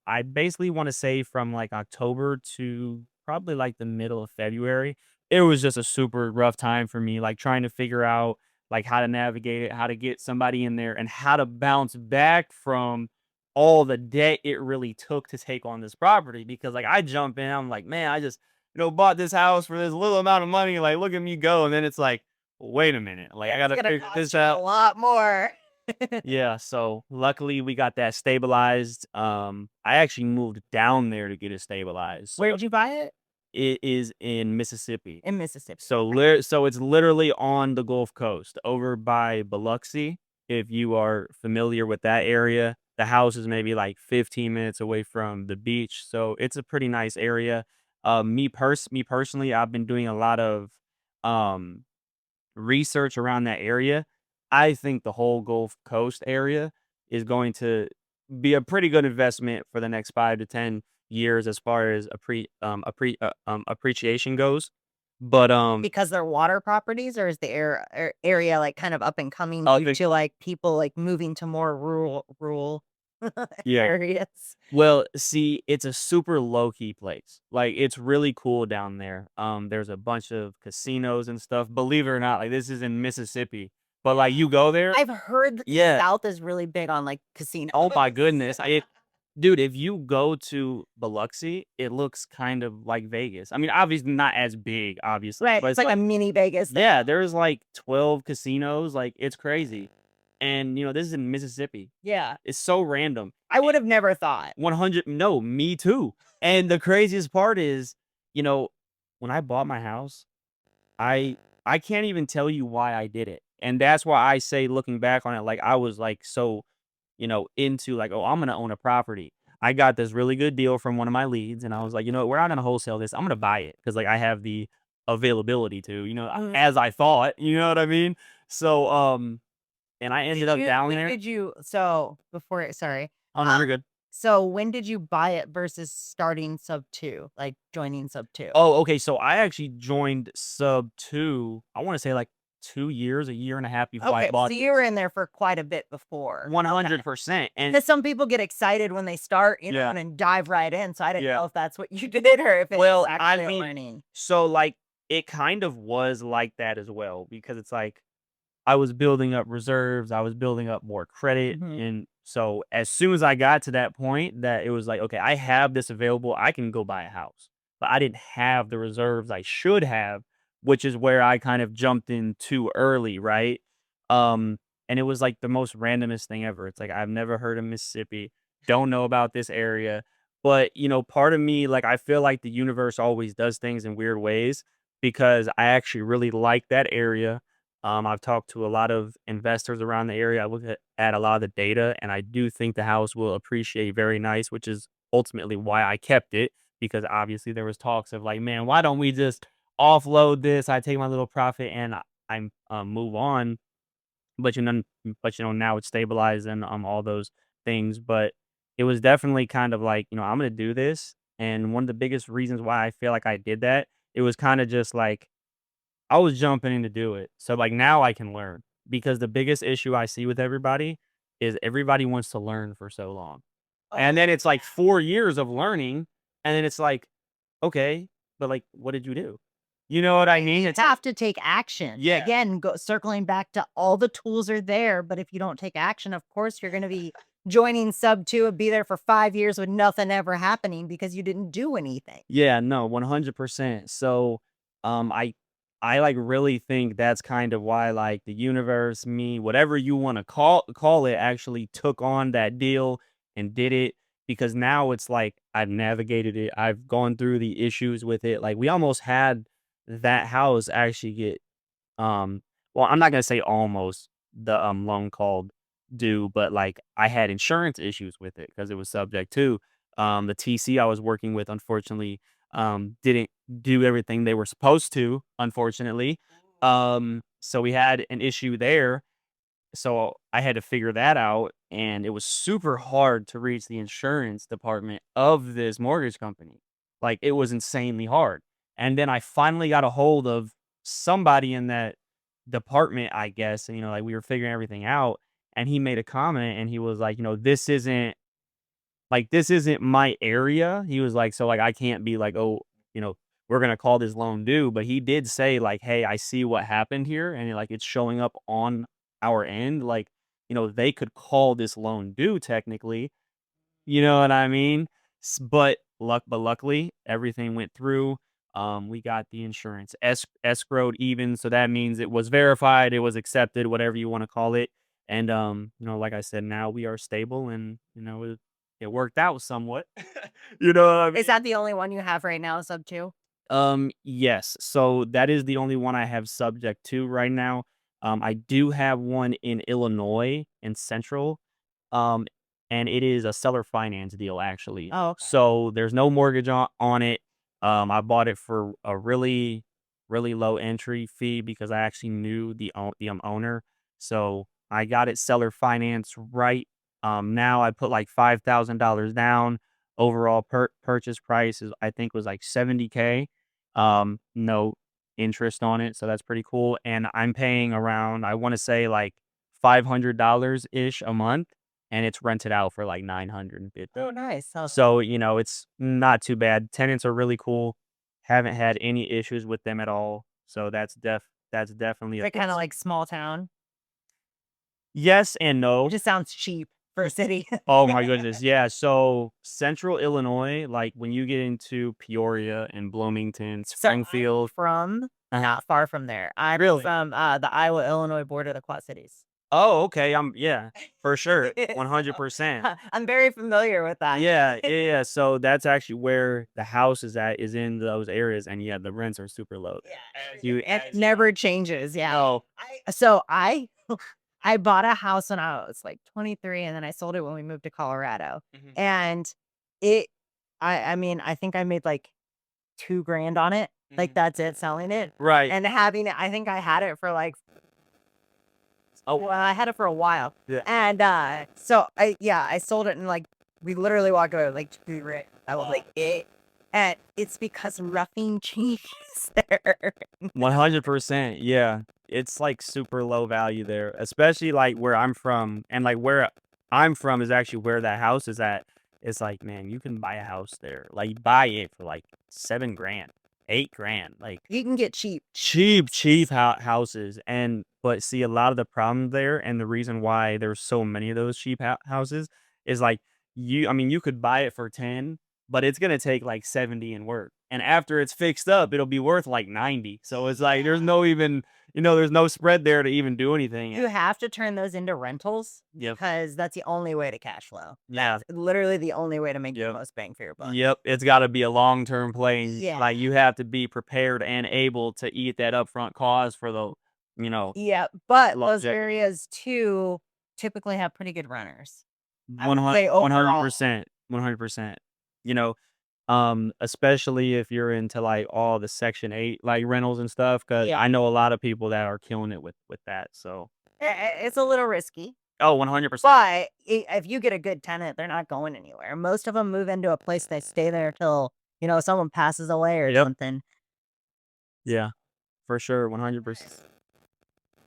I basically wanna say from, like, October to probably, like, the middle of February, it was just a super rough time for me, like, trying to figure out, like, how to navigate it, how to get somebody in there, and how to bounce back from all the debt it really took to take on this property because, like, I jump in, I'm like, "Man, I just, bought this house for this little amount of money, like, look at me go," and then it's like, "Wait a minute, like, I It's gotta gonna figure cost this you a out." lot more. Yeah, so luckily we got that stabilized. I actually moved down there to get it stabilized. Where So did you buy it? it is in Mississippi. In Mississippi. So Okay. so it's literally on the Gulf Coast, over by Biloxi. If you are familiar with that area, the house is maybe like 15 minutes away from the beach, so it's a pretty nice area. Me personally, I've been doing a lot of um research around that area, I think the whole Gulf Coast area is going to be a pretty good investment for the next 5 to 10 years as far as appreciation goes. But Because they're water properties, or is the area, like, kind of up and coming oh, due to, like, people, like, moving to more rural yeah. areas? Well, see, it's a super low key place. Like it's really cool down there. There's a bunch of casinos and stuff. Believe it or not, like this is in Mississippi, but like you go there, I've heard that the yeah. South is really big on, like, casinos. Oh my goodness. Dude, if you go to Biloxi, it looks kind of like Vegas. I mean, obviously not as big, obviously, Right, but it's it's like a like, mini Vegas there. yeah, there's like 12 casinos. Like, it's crazy. And, this is in Mississippi. Yeah. It's so random. I would have never thought. 100, no, me too. And the craziest part is, you know, when I bought my house, I I can't even tell you why I did it. And that's why I say looking back on it, like I was like so into like, oh, I'm gonna own a property. I got this really good deal from one of my leads, and I was like, we're not gonna wholesale this. I'm gonna buy it because like I have the availability to, as I thought. You know what I mean? So, and I ended up down when there. did you so before sorry. Oh no, you're good. So when did you buy it versus starting sub 2, like joining sub 2? Oh, okay. So I actually joined sub two. I want to say like 2 years, a year and a half before I Okay, so bought you were in there for quite a bit before. 100%. And Because some people get excited when they start, yeah, and dive right in. So I didn't yeah. know if that's what you did or if it's Well, I actually mean, learning. so like it kind of was like that as well because it's like I was building up reserves, I was building up more credit, Mhm. and so as soon as I got to that point that it was like, "Okay, I have this available, I can go buy a house." But I didn't have the reserves I should have, which is where I kind of jumped in too early, right? Um, and it was like the most randomest thing ever. It's like I've never heard of Mississippi, don't know about this area, but, part of me, like, I feel like the universe always does things in weird ways because I actually really like that area. I've talked to a lot of investors around the area. I look at a lot of the data, and I do think the house will appreciate very nice, which is ultimately why I kept it because obviously there was talks of like, man, why don't we just offload this? I take my little profit and I move on. But now it's stabilized and all those things. But it was definitely kind of like, I'm gonna do this. And one of the biggest reasons why I feel like I did that, it was kind of just like I was jumping in to do it. So, like, now I can learn because the biggest issue I see with everybody is everybody wants to learn for so long. And then it's like 4 years of learning, and then it's like, "Okay, but, like, what did you do?" You know what I mean? It's Have to take action. yeah. Again, circling back to all the tools are there, but if you don't take action, of course, you're going to be joining sub 2 and be there for 5 years with nothing ever happening because you didn't do anything. Yeah, no, 100%. So, I like really think that's kind of why like the universe, me, whatever you want to call it, actually took on that deal and did it because now it's like I've navigated it. I've gone through the issues with it. Like we almost had that house actually get um, well, I'm not gonna say almost the loan called due, but like I had insurance issues with it because it was subject to the TC I was working with. Unfortunately, didn't do everything they were supposed to. Unfortunately, so we had an issue there, so I had to figure that out, and it was super hard to reach the insurance department of this mortgage company. Like, it was insanely hard. And then I finally got a hold of somebody in that department, I guess, and, like, we were figuring everything out, and he made a comment, and he was like, this isn't my area. He was like, "So, like, I can't be like, oh, we're gonna call this loan due." But he did say, like, "Hey, I see what happened here, and, like, it's showing up on our end. Like, they could call this loan due technically." You know what I mean? But luckily, everything went through. We got the insurance escrowed even, so that means it was verified, it was accepted, whatever you wanna call it. And, like I said, now we are stable and, it worked out somewhat. You know what I Is mean? that the only one you have right now, sub 2? Yes. So that is the only one I have subject to right now. I do have one in Illinois in Central. Um, and it is a seller finance deal actually. Oh, okay. So there's no mortgage on it. I bought it for a really, really low entry fee because I actually knew the owner. So I got it seller finance right. Now I put like $5,000 down. Overall purchase price is I think was like 70K. No interest on it, so that's pretty cool. And I'm paying around I want to say like $500 ish a month and it's rented out for like 950. Oh, nice. So So, it's not too bad. Tenants are really cool. Haven't had any issues with them at all. So that's definitely is a it kind of like small town? yes and It no. just sounds cheap for a city. Oh my goodness. Yeah. So central Illinois, like when you get into Peoria and Bloomington, So I'm Springfield. from uh not far from there. I'm Really? from the Iowa Illinois border, the Quad Cities. Oh, okay. Yeah, for sure. 100%. I'm very familiar with that. Yeah, yeah, yeah. So that's actually where the house is at, is in those areas, and yeah, the rents are super low there. Yeah, You it as never changes. Yeah. no. I I bought a house when I was like 23 and then I sold it when we moved to Colorado. Mhm. And it I mean, I think I made like 2 grand on it. Like Mhm. that's it selling it. Right. And having it, I think I had it for like Oh, well, I had it for a while. yeah. And so I sold it and like we literally walked away with like 2 grand. I was like it. And it's because roughing changes there. 100%. Yeah. It's like super low value there, especially like where I'm from. And like where I'm from is actually where that house is at. It's like, man, you can buy a house there. Like buy it for like 7 grand, 8 grand. Like You can get cheap. cheap houses. And but see, a lot of the problem there and the reason why there's so many of those cheap houses is like I mean, you could buy it for 10, but it's gonna take like 70 and work. And after it's fixed up, it'll be worth like 90. So it's like there's no even, there's no spread there to even do anything. You have to turn those into rentals Yep. because that's the only way to cash flow. Yeah. That's literally the only way to make the Yep. most bang for your buck. Yep. It's got to be a long-term play. Yeah. Like you have to be prepared and able to eat that upfront cost for the, you know, Yeah, but those longevity. areas too typically have pretty good runners. I would 100 say overall. 100%, 100%. You know, especially if you're into like all the Section 8 like rentals and stuff, because Yeah. I know a lot of people that are killing it with that. So, It's a little risky, oh, 100%. but if you get a good tenant, they're not going anywhere. Most of them move into a place, they stay there till, someone passes away or Yep. something. Yeah, for sure, 100%.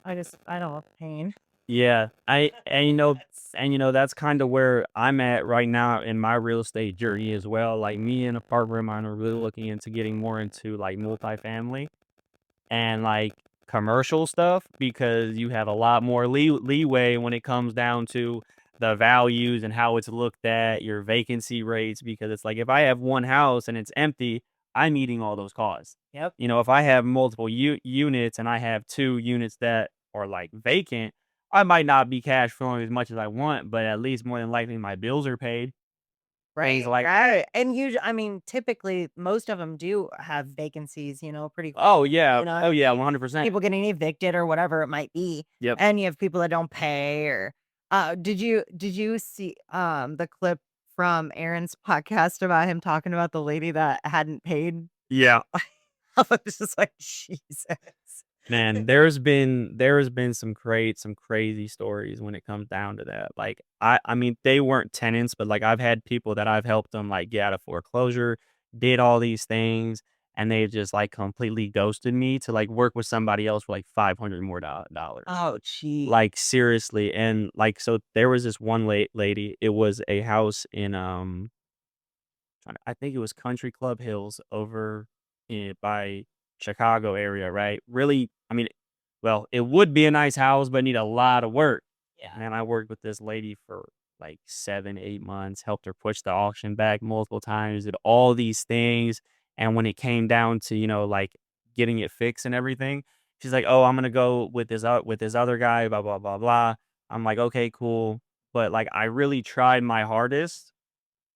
I don't have pain. Yeah, I That's that's kind of where I'm at right now in my real estate journey as well. Like me and a partner of mine are really looking into getting more into like multifamily and like commercial stuff because you have a lot more leeway when it comes down to the values and how it's looked at, your vacancy rates. Because it's like if I have one house and it's empty, I'm eating all those costs. yep. If I have multiple units and I have 2 units that are like vacant, I might not be cash flowing as much as I want, but at least more than likely my bills are paid. Things Right, like, right. And I mean, typically, most of them do have vacancies, pretty oh yeah, what oh I yeah, mean? 100%. People getting evicted or whatever it might be, Yep. and you have people that don't pay or did you see, the clip from Aaron's podcast about him talking about the lady that hadn't paid? Yeah. I was just like, "Jesus." Man, there has been some crazy stories when it comes down to that. Like I mean, they weren't tenants, but like I've had people that I've helped them like get out of foreclosure, did all these things, and they just like completely ghosted me to like work with somebody else for like 500 more dollars. Oh, gee. Like seriously, and like so there was this one lady. It was a house in I think it was Country Club Hills over by Chicago area, right? Really, I mean, well, it would be a nice house, but need a lot of work. Yeah. Man, I worked with this lady for like 7, 8 months, helped her push the auction back multiple times, did all these things. And when it came down to, like getting it fixed and everything, she's like, "Oh, I'm gonna go with this other guy, blah, blah, blah, blah." I'm like, okay, cool. But like I really tried my hardest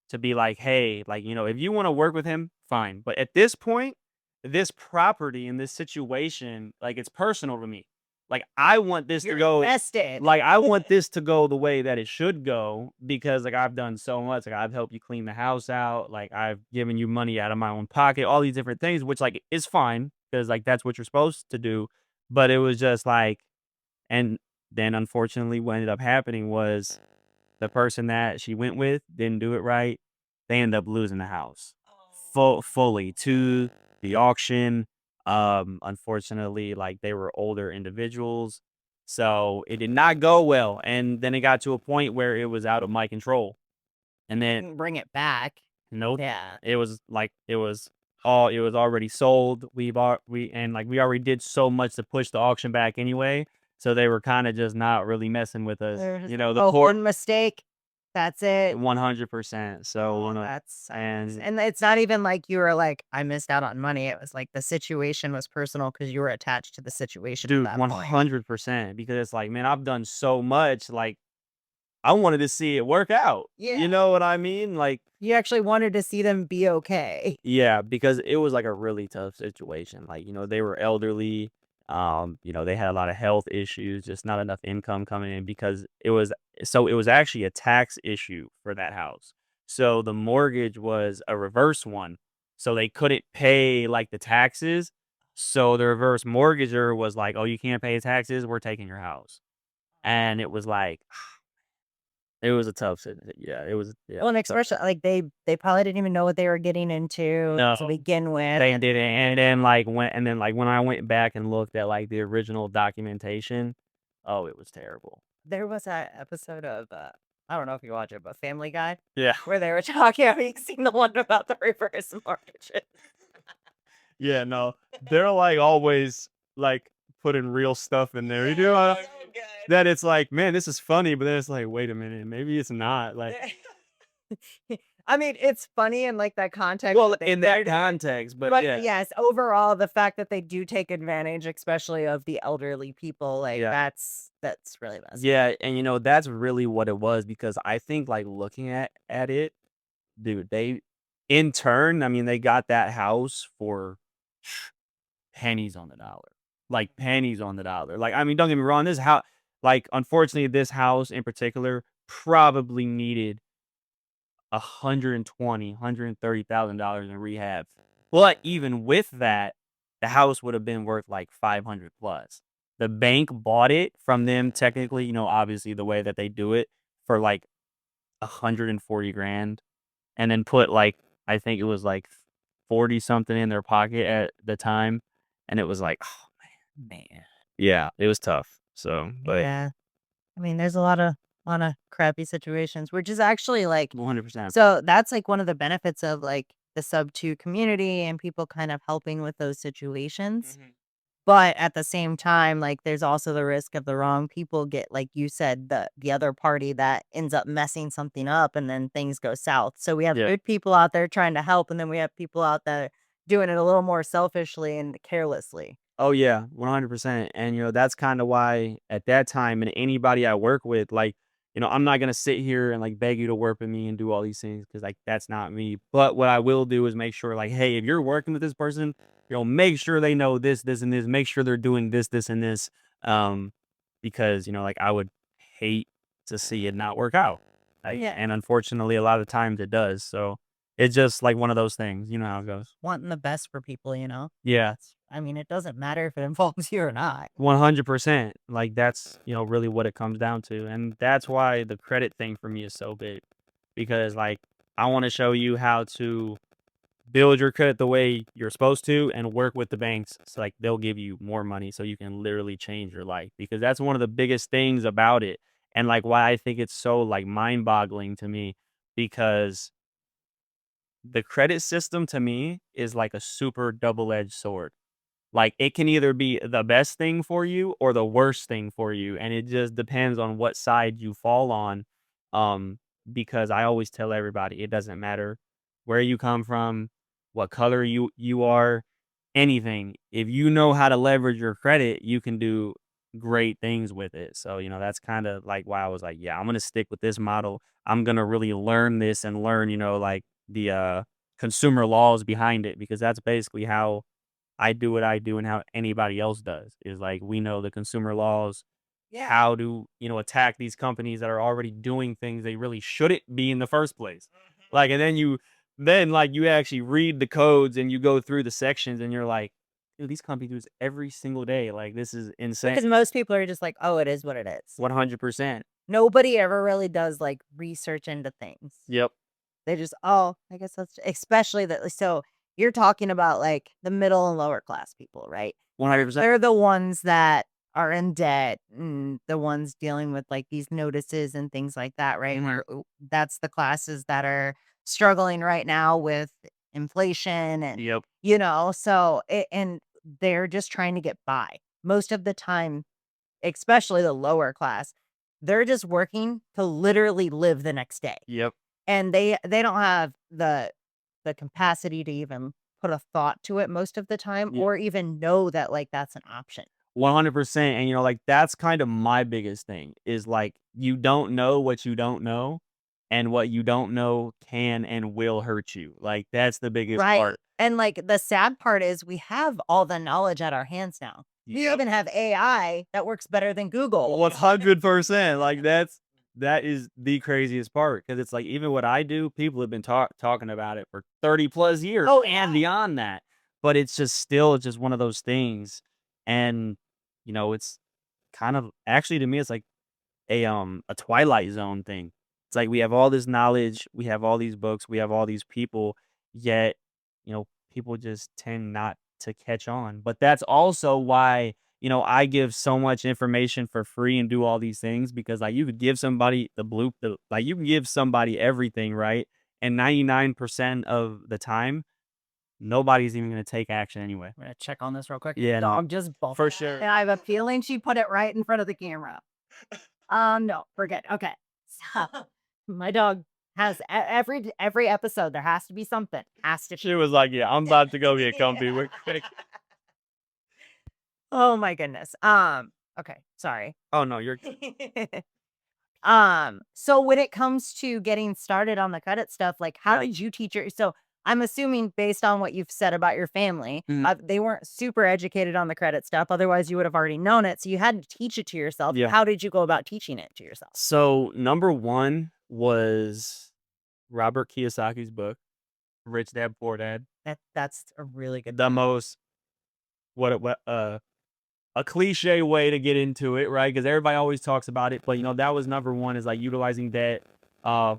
to be like, "Hey, like, if you wanna work with him, fine, but at this point, this property in this situation, like, it's personal to me. Like, I want this to You're go invested. like, I want this to go the way that it should go because, like, I've done so much, like, I've helped you clean the house out, like, I've given you money out of my own pocket, all these different things, which, like, is fine because like, that's what you're supposed to do, but it was just like and then unfortunately what ended up happening was the person that she went with didn't do it right. They ended up losing the house fully to the auction. Unfortunately, like they were older individuals, so it did not go well. And then it got to a point where it was out of my control. And then Couldn't bring it back. no, Yeah. it was like it was already sold. We already did so much to push the auction back anyway. So they were kind of just not really messing with us. There's The oh, poor one mistake. That's it. 100%. So, Oh, that sucks. and And it's not even like you were like, "I missed out on money." It was like the situation was personal because you were attached to the situation at dude, that point. 100% because it's like, man, I've done so much. Like, I wanted to see it work out. Yeah. You know what I mean? Like, You actually wanted to see them be okay. yeah, because it was like a really tough situation. Like, they were elderly. They had a lot of health issues, just not enough income coming in because it was actually a tax issue for that house. So the mortgage was a reverse one. So they couldn't pay like the taxes. So the reverse mortgager was like, "Oh, you can't pay taxes. We're taking your house." And it was like, it was a tough yeah, it was, yeah. Well, and Tough. especially, like, they probably didn't even know what they were getting into to No, begin with. they didn't. When I went back and looked at like the original documentation, oh, it was terrible. There was that episode of, I don't know if you watch it, but Family Guy, Yeah. where they were talking. Have you seen the one about the reverse mortgages? Yeah, no. They're like always like putting real stuff in there. You know, So good. that it's like, man, this is funny, but then it's like, wait a minute, maybe it's not. Like, I mean, it's funny in, like, that context well, that they in put that it in. context, but But, yeah, yes, overall, the fact that they do take advantage, especially of the elderly people, like, yeah. that's really messed up. Yeah, and that's really what it was because I think like looking at it, dude, they in turn, I mean, they got that house for pennies on the dollar. Like pennies on the dollar. Like, I mean, don't get me wrong, this house like unfortunately this house in particular probably needed 130,000 in rehab. But even with that, the house would have been worth like 500 plus. The bank bought it from them technically, obviously the way that they do it for like 140 grand and then put like I think it was like 40 something in their pocket at the time and it was like, oh man. Yeah, it was tough. So, but Yeah. I mean, there's a lot of crappy situations, which is actually, like, 100%. so that's, like, one of the benefits of, like, the sub 2 community and people kind of helping with those situations. Mhm. But at the same time, like, there's also the risk of the wrong people get, like you said, the other party that ends up messing something up and then things go south. So we have Yeah. good people out there trying to help, and then we have people out there doing it a little more selfishly and carelessly. Oh yeah, 100%. And that's kind of why at that time and anybody I work with, like, I'm not gonna sit here and like beg you to work with me and do all these things because like that's not me. But what I will do is make sure, like, hey, if you're working with this person, make sure they know this, this, and this. Make sure they're doing this, this, and this. Um, because like I would hate to see it not work out. Like, Yeah. and unfortunately, a lot of times it does. So it's just like one of those things. You know how it goes. Wanting the best for people, you know? Yeah. I mean, it doesn't matter if it involves you or not. 100%. Like, that's, really what it comes down to, and that's why the credit thing for me is so big, because, like, I wanna show you how to build your credit the way you're supposed to and work with the banks, so, like, they'll give you more money so you can literally change your life, because that's one of the biggest things about it, and, like, why I think it's so, like, mind-boggling to me, because the credit system to me is like a super double-edged sword. Like, it can either be the best thing for you or the worst thing for you, and it just depends on what side you fall on, um, because I always tell everybody, it doesn't matter where you come from, what color you are, anything. If you know how to leverage your credit, you can do great things with it. So, that's kinda, like, why I was like, "Yeah, I'm gonna stick with this model. I'm gonna really learn this and learn, like, the, consumer laws behind it," because that's basically how I do what I do and how anybody else does is like we know the consumer laws, how to, attack these companies that are already doing things they really shouldn't be in the first place. Like, and then like you actually read the codes and you go through the sections and you're like, dude, these companies do this every single day. Like, this is insane. Because most people are just like, "Oh, it is what it is." 100%. Nobody ever really does, like, research into things. Yep. They just, "Oh, I guess that's," especially that, so you're talking about, like, the middle and lower class people, right? 100%. They're the ones that are in debt and the ones dealing with, like, these notices and things like that, right? And that's the classes that are struggling right now with inflation and, Yep. so and they're just trying to get by. Most of the time, especially the lower class, they're just working to literally live the next day. Yep. And they don't have the capacity to even put a thought to it most of the time Yep. or even know that, like, that's an option. 100%. And like that's kind of my biggest thing is like you don't know what you don't know, and what you don't know can and will hurt you. Like that's the biggest Right. part. And, like, the sad part is we have all the knowledge at our hands now. You even have AI that works better than Google. 100%. Like that is the craziest part because it's like even what I do, people have been talking about it for 30 plus years Oh, and yeah. beyond that. But it's just still just one of those things. And it's kind of actually to me it's like a Twilight Zone thing. It's like we have all this knowledge, we have all these books, we have all these people, yet, people just tend not to catch on. But that's also why, I give so much information for free and do all these things because like you could give somebody like you can give somebody everything, right? And 99% of the time, nobody's even gonna take action anyway. I'm gonna check on this real quick. Yeah, no, Dog just barked. for sure. And I have a feeling she put it right in front of the camera. No, we're good. Okay. So my dog has every episode there has to be something. Has to. She was like, "Yeah, I'm about to go get comfy real quick." Oh my goodness. Okay, sorry. Oh no, you're So when it comes to getting started on the credit stuff, like how did you teach your so I'm assuming based on what you've said about your family, Mhm. they weren't super educated on the credit stuff. Otherwise, you would have already known it. So you had to teach it to yourself. Yeah. How did you go about teaching it to yourself? So number one was Robert Kiyosaki's book, Rich Dad Poor Dad. That's a really good The most what a cliche way to get into it, right? Because everybody always talks about it, but that was number one is like utilizing debt. Uh,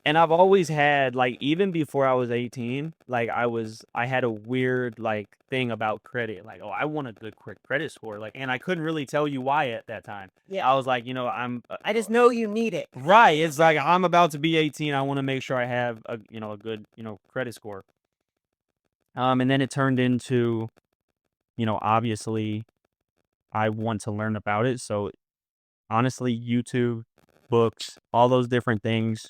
and I've always had like even before I was 18, like I had a weird like thing about credit, like oh I want a good quick credit score, like and I couldn't really tell you why at that time. Yeah. I was like, I just know you need it. right. It's like I'm about to be 18. I want to make sure I have a good credit score. And then it turned into obviously I want to learn about it. So honestly, YouTube, books, all those different things.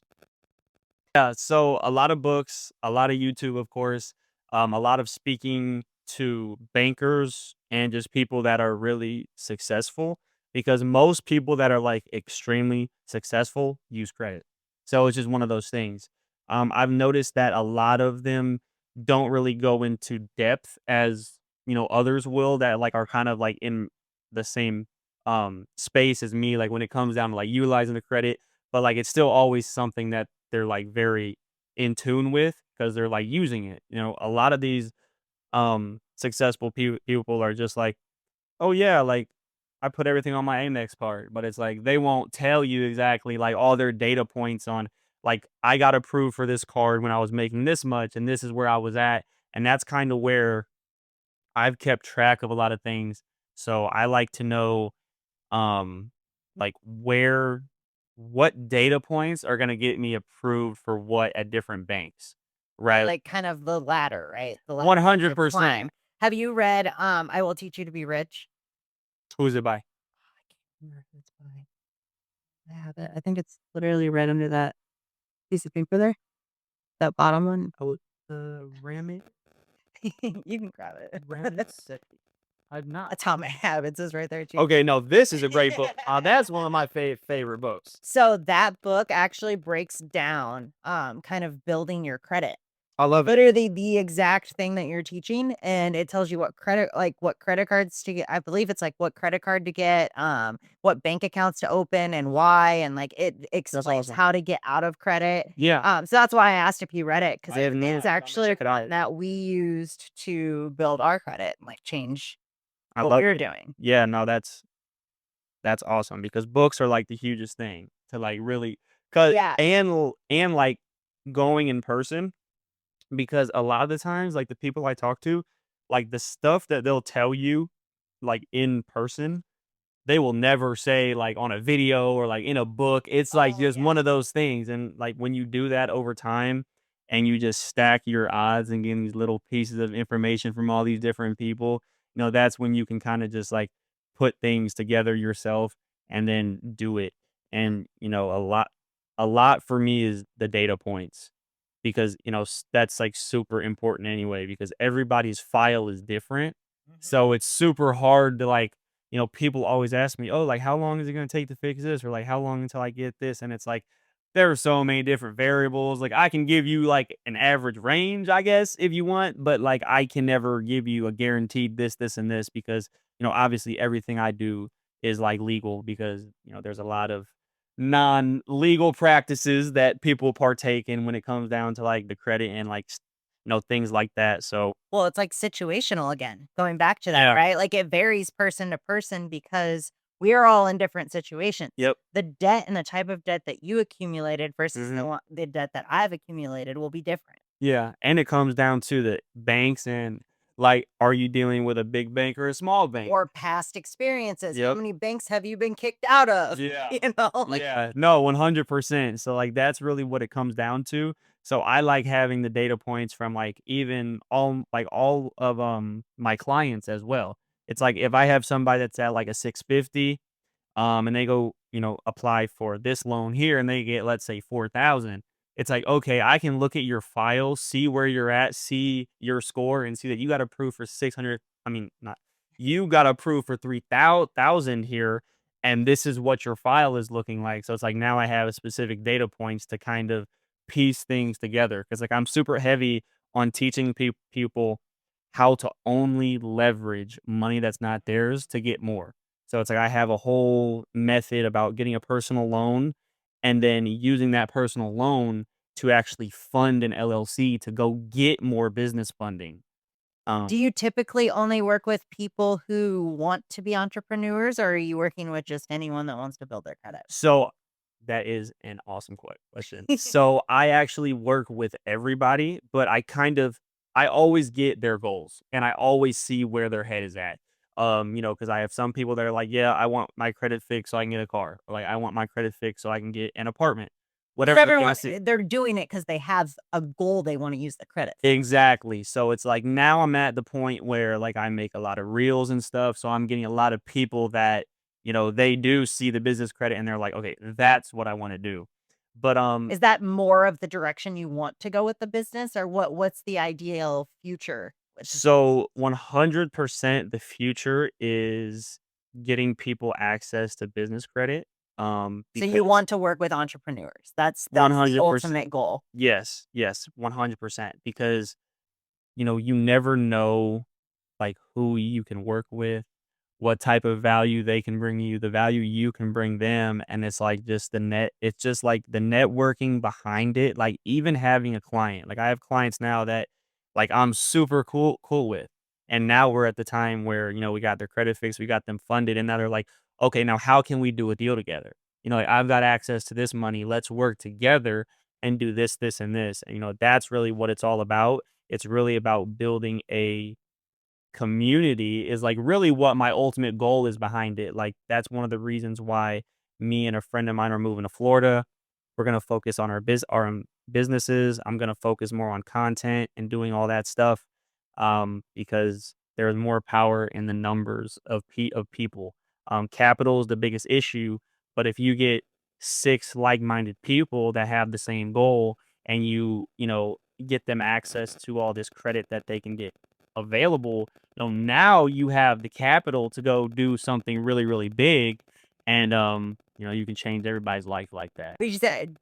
Yeah, so a lot of books, a lot of YouTube, of course, a lot of speaking to bankers and just people that are really successful because most people that are like extremely successful use credit. So it's just one of those things. I've noticed that a lot of them don't really go into depth as others will that like are kind of like in the same space as me like when it comes down to like utilizing the credit, but like it's still always something that they're like very in tune with because they're like using it. A lot of these successful people are just like, "Oh yeah, like I put everything on my Amex card." But it's like they won't tell you exactly like all their data points on like I got approved for this card when I was making this much and this is where I was at. And that's kind of where I've kept track of a lot of things. So I like to know um like what data points are going to get me approved for what at different banks, right? Like kind of the ladder, right? The ladder you 100%. climb. Have you read I Will Teach You to Be Rich? Who's it by? I can't remember who it's by. I have it. I think it's literally right under that piece of paper there. That bottom one. Oh, ram it. You can grab it. I've not. Atomic Habits is right there too. Okay, no, this is a great book. That's one of my favorite books. So that book actually breaks down kind of building your credit. I love it. Literally the exact thing that you're teaching, and it tells you what credit cards to get. I believe it's like what credit card to get, what bank accounts to open and why, and like it explains awesome. how to get out of credit. Yeah. So that's why I asked if you read it because I have not. it's I'm gonna actually check it out. that we used to build our credit, and like change I what love we're it. doing. Yeah, no, that's awesome because books are like the hugest thing to like really cuz Yeah. and like going in person because a lot of the times like the people I talk to, like the stuff that they'll tell you like in person they will never say like on a video or like in a book. It's like Oh, just yeah. one of those things. And like when you do that over time and you just stack your odds and getting these little pieces of information from all these different people, that's when you can kind of just like put things together yourself and then do it. And, a lot for me is the data points because, that's like super important anyway, because everybody's file is different. So it's super hard to like, people always ask me, "Oh, like how long is it going to take to fix this?" or like how long until I get this? And it's like there are so many different variables. Like I can give you like an average range, I guess, if you want, but like I can never give you a guaranteed this, this, and this because, obviously everything I do is like legal because, there's a lot of non-legal practices that people partake in when it comes down to like the credit and like, things like that. So, Well, it's like situational again, going back to that, yeah. right? Like it varies person to person because we are all in different situations. Yep. The debt and the type of debt that you accumulated versus Mhm. the debt that I've accumulated will be different. Yeah, and it comes down to the banks and, like, are you dealing with a big bank or a small bank? Or past experiences. How Yep. many banks have you been kicked out of? Yeah. Like Yeah. No, 100%. So, like, that's really what it comes down to. So, I like having the data points from, like, even all of, my clients as well. It's like if I have somebody that's at, like, a 650, and they go, apply for this loan here and they get, let's say, 4,000. It's like, okay, I can look at your file, see where you're at, see your score, and see that you got approved for 600. I mean, not you got approved for 3,000 here, and this is what your file is looking like. So it's like now I have specific data points to kind of piece things together because like I'm super heavy on teaching people how to only leverage money that's not theirs to get more. So it's like I have a whole method about getting a personal loan and then using that personal loan to actually fund an LLC to go get more business funding. do Um, you typically only work with people who want to be entrepreneurs, or are you working with just anyone that wants to build their credit? so that is an awesome question. So I actually work with everybody, but I always get their goals and I always see where their head is at. Because I have some people that are like, yeah, I want my credit fixed so I can get a car, or like I want my credit fixed so I can get an apartment, So whatever the everyone, case. they're doing it because they have a goal they want to use the credit for. Exactly. So it's like now I'm at the point where like I make a lot of reels and stuff. So I'm getting a lot of people that, they do see the business credit and they're like, okay, that's what I want to do. But Is that more of the direction you want to go with the business, or what's the ideal future with the business? so 100% the future is getting people access to business credit. So you Because want to work with entrepreneurs. That's the 100%. ultimate goal. Yes, yes, 100% because, you never know like who you can work with, what type of value they can bring you, the value you can bring them, and it's just like the networking behind it, like even having a client. Like I have clients now that like I'm super cool with. And now we're at the time where, we got their credit fixed, we got them funded, and now they're like, okay, now how can we do a deal together? Like I've got access to this money. Let's work together and do this, this, and this. And that's really what it's all about. It's really about building a community is like really what my ultimate goal is behind it. Like that's one of the reasons why me and a friend of mine are moving to Florida. We're gonna focus on our businesses. I'm gonna focus more on content and doing all that stuff, because there's more power in the numbers of people. Capital is the biggest issue, but if you get six like-minded people that have the same goal and you get them access to all this credit that they can get available, now you have the capital to go do something really, really big, and you can change everybody's life like that. But you said,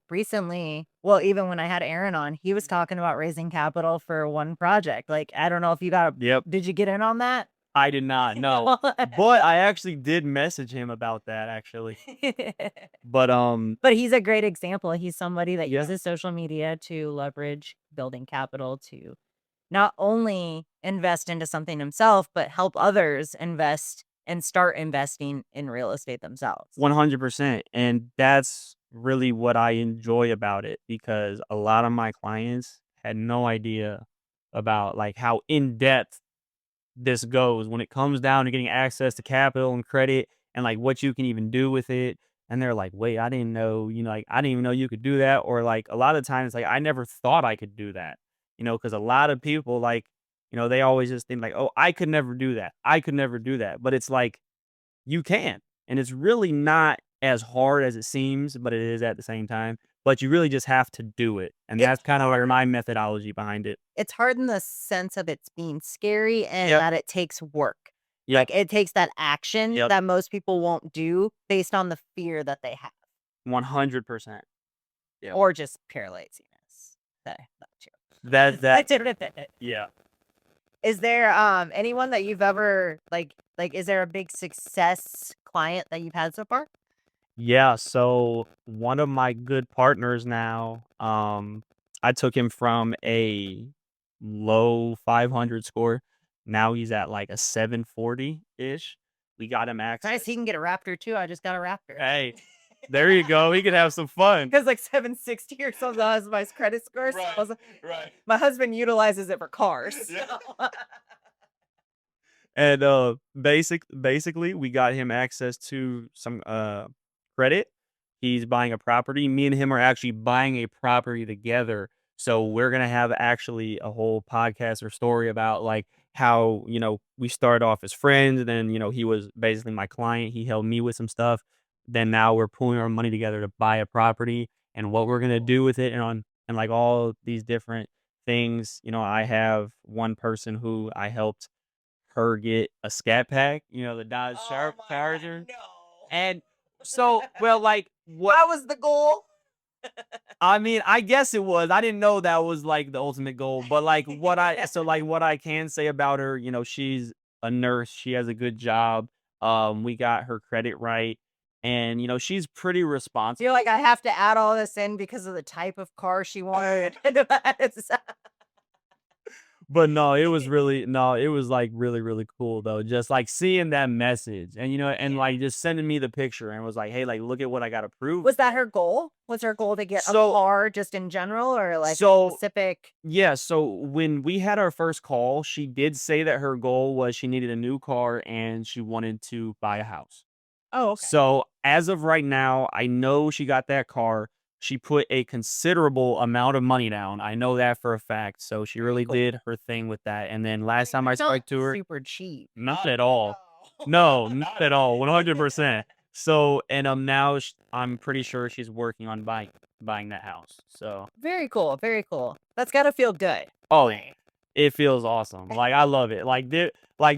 recently, well, even when I had Aaron on, he was talking about raising capital for one project. Like, I don't know if you got Yep. did you get in on that? I did not know, but I actually did message him about that actually. But But he's a great example. He's somebody that yeah, uses social media to leverage building capital to not only invest into something himself, but help others invest and start investing in real estate themselves. 100%. And that's really what I enjoy about it because a lot of my clients had no idea about like how in depth this goes when it comes down to getting access to capital and credit and like what you can even do with it. And they're like, wait, I didn't know, like I didn't even know you could do that. Or like a lot of times, like I never thought I could do that, because a lot of people like, they always just think like, oh, I could never do that. I could never do that. But it's like, you can. And it's really not as hard as it seems, but it is at the same time. But you really just have to do it. And It that's kind of like my methodology behind it. it's hard in the sense of it's being scary and Yep. that it takes work. Yep. Like, it takes that action Yep. that most people won't do based on the fear that they have. 100%. Yeah. or just pure laziness? Not true. That Is yeah. there anyone that you've ever like is there a big success client that you've had so far? Yeah, so one of my good partners now, I took him from a low 500 score. Now he's at like a 740-ish. We got him Nice, he access. can get a Raptor too. I just got a Raptor. Hey, there you go. We could have some fun. Because like 760 or something as my credit score. So I was like, right. my husband utilizes it for cars. Yeah. So. And basically we got him access to some credit. He's buying a property. Me and him are actually buying a property together. So we're gonna have actually a whole podcast or story about like how, we started off as friends, and then, he was basically my client. He helped me with some stuff. Then now we're pulling our money together to buy a property and what we're gonna do with it and like all these different things. I have one person who I helped her get a Scat Pack, the Dodge Charger. No. And so, well, like, what That was the goal. I mean, I guess it was. I didn't know that was like the ultimate goal, but like what I can say about her, she's a nurse. She has a good job. We got her credit right, and she's pretty responsible. You're like, I have to add all this in because of the type of car she wanted. But no, it was like really, really cool though. Just like seeing that message and and Yeah. like just sending me the picture and was like, hey, like look at what I got approved. Was that her goal? Was her goal to get a So car just in general or like so specific? yeah, so when we had our first call, she did say that her goal was she needed a new car and she wanted to buy a house. Oh, okay. So, as of right now, I know she got that car. She put a considerable amount of money down. I know that for a fact. So she Very really cool. did her thing with that. And then last time I It's not spoke to her, super cheap. not at all. No, not at all. 100%. So, and now I'm pretty sure she's working on buying that house. So, Very cool. Very cool. That's gotta feel good. oh, yeah. It feels awesome. Like, I love it.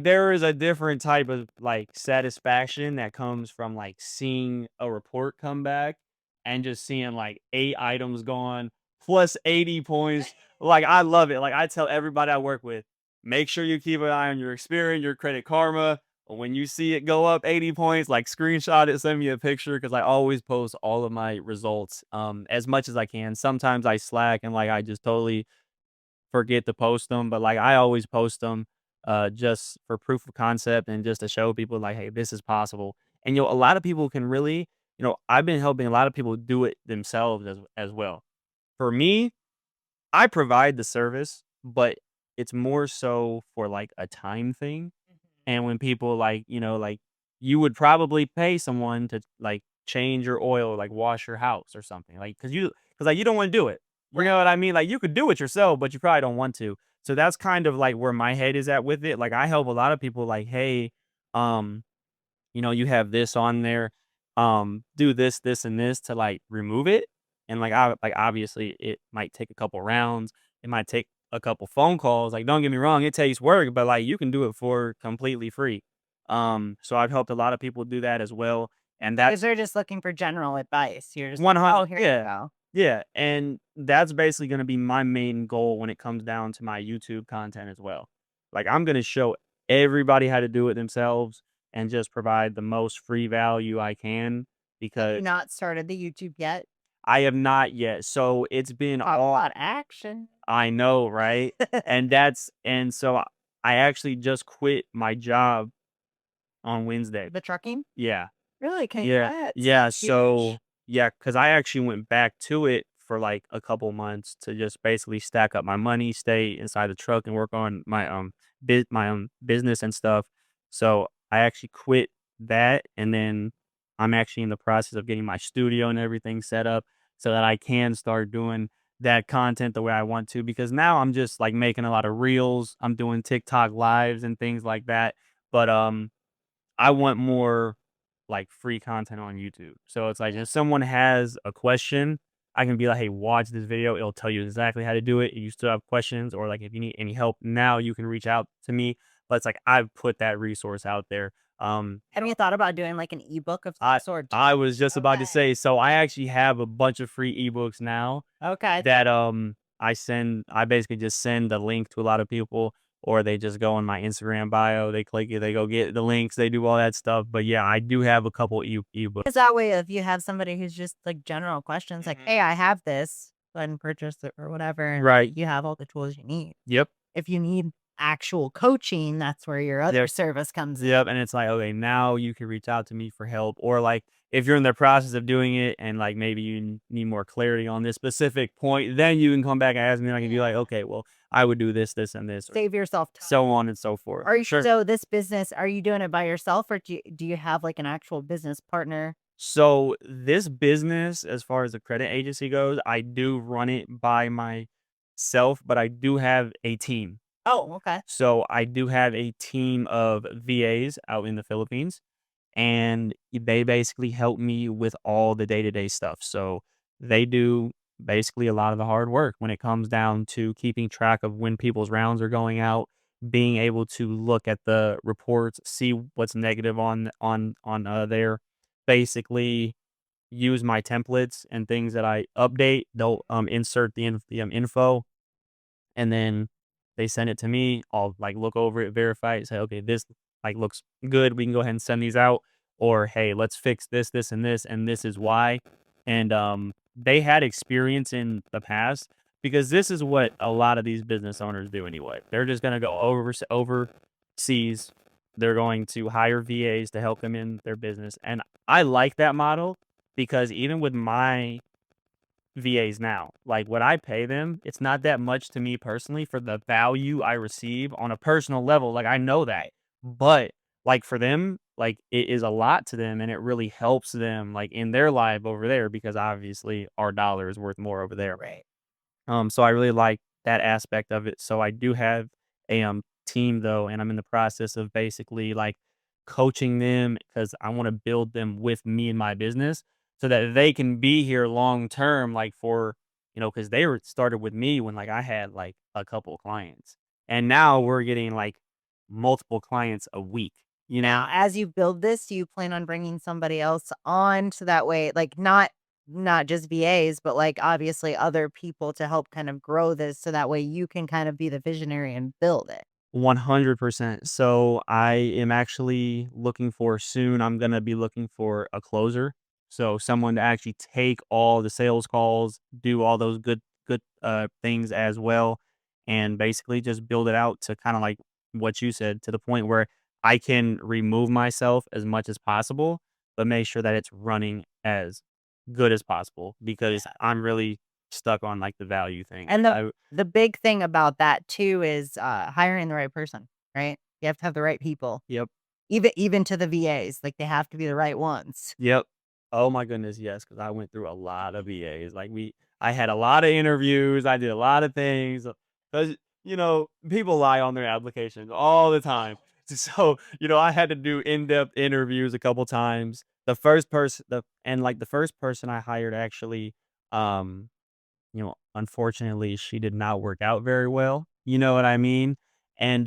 There is a different type of, like, satisfaction that comes from, like, seeing a report come back and just seeing, like, 8 items gone plus 80 points. Like, I love it. Like, I tell everybody I work with, make sure you keep an eye on your Experian, your Credit Karma. When you see it go up 80 points, like, screenshot it, send me a picture because I always post all of my results, as much as I can. Sometimes I slack and, like, I just totally forget to post them, but, like, I always post them, just for proof of concept and just to show people, like, "Hey, this is possible." And, a lot of people can really I've been helping a lot of people do it themselves as well. For me, I provide the service, but it's more so for, like, a time thing. And when people like, you would probably pay someone to like change your oil, like wash your house or something, like because like you don't want to do it. You know what I mean? Like you could do it yourself, but you probably don't want to. So that's kind of like where my head is at with it. Like I help a lot of people. Like, hey, um, you have this on there, do this, this, and this to like remove it. And like obviously it might take a couple rounds. It might take a couple phone calls. Like, don't get me wrong, it takes work, but like you can do it for completely free. So I've helped a lot of people do that as well. And Because that's they're just looking for general advice. You're just like, 100. oh, here you Yeah. go. Yeah. And that's basically going to be my main goal when it comes down to my YouTube content as well. Like, I'm going to show everybody how to do it themselves and just provide the most free value I can Have you because not started the YouTube yet? I have not yet. So it's been Talk all about action. I know, right? And so I actually just quit my job on Wednesday. The trucking? Yeah. Really? Yeah, Congrats. yeah, That's huge. so yeah, because I actually went back to it for, like, a couple months to just basically stack up my money, stay inside the truck, and work on my own business and stuff. So, I actually quit that, and then I'm actually in the process of getting my studio and everything set up so that I can start doing that content the way I want to, because now I'm just, like, making a lot of reels, I'm doing TikTok lives and things like that, but, I want more like free content on YouTube. So it's like if someone has a question, I can be like, hey, watch this video. It'll tell you exactly how to do it. If you still have questions or like if you need any help now, you can reach out to me. But it's like I've put that resource out there. Have you thought about doing like an ebook of some I sort? I was just about to Okay. say, so I actually have a bunch of free ebooks now Okay. that I basically just send the link to a lot of people, or they just go on my Instagram bio, they click it, they go get the links, they do all that stuff. But yeah, I do have a couple ebooks. Because that way, if you have somebody who's just like general questions, like, Mhm. hey, I have this, go ahead and purchase it or whatever. And Right. you have all the tools you need. Yep. If you need actual coaching, that's where your other service comes in. Yep, and it's like, okay, now you can reach out to me for help, or like if you're in the process of doing it and like maybe you need more clarity on this specific point, then you can come back and ask me. And I can be like, Yeah. okay, well, I would do this, this, and this, or Save yourself time. so on and so forth. Are you Sure. so this business, are you doing it by yourself or do you have like an actual business partner? So this business, as far as the credit agency goes, I do run it by myself, but I do have a team. Oh, okay. So I do have a team of VAs out in the Philippines, and they basically help me with all the day-to-day stuff. So they do basically a lot of the hard work when it comes down to keeping track of when people's rounds are going out, being able to look at the reports, see what's negative on there, basically use my templates and things that I update. They'll insert the info, and then they send it to me. I'll like look over it, verify it, say, okay, this like looks good. We can go ahead and send these out. Or hey, let's fix this, this, and this is why. And they had experience in the past because this is what a lot of these business owners do anyway. They're just gonna go overseas. They're going to hire VAs to help them in their business. And I like that model because even with my VAs now. Like what I pay them, it's not that much to me personally for the value I receive on a personal level. Like I know that. But like for them, like it is a lot to them and it really helps them like in their life over there because obviously our dollar is worth more over there. Right. So I really like that aspect of it. So I do have a team though, and I'm in the process of basically like coaching them because I want to build them with me in my business so that they can be here long term, like for because they were started with me when like I had like a couple clients, and now we're getting like multiple clients a week. You know, Now, as you build this, do you plan on bringing somebody else on so that way, like not just VAs, but like obviously other people to help kind of grow this so that way you can kind of be the visionary and build it? 100%. So I am actually looking for soon. I'm going to be looking for a closer. So someone to actually take all the sales calls, do all those good things as well, and basically just build it out to kind of like what you said to the point where I can remove myself as much as possible, but make sure that it's running as good as possible because I'm really stuck on like the value thing. And the big thing about that too is hiring the right person, right? You have to have the right people. Yep. Even to the VAs, like they have to be the right ones. Yep. Oh my goodness, yes, because I went through a lot of VAs. I had a lot of interviews. I did a lot of things because people lie on their applications all the time. So I had to do in-depth interviews a couple times. The first person I hired actually, unfortunately, she did not work out very well. You know what I mean? And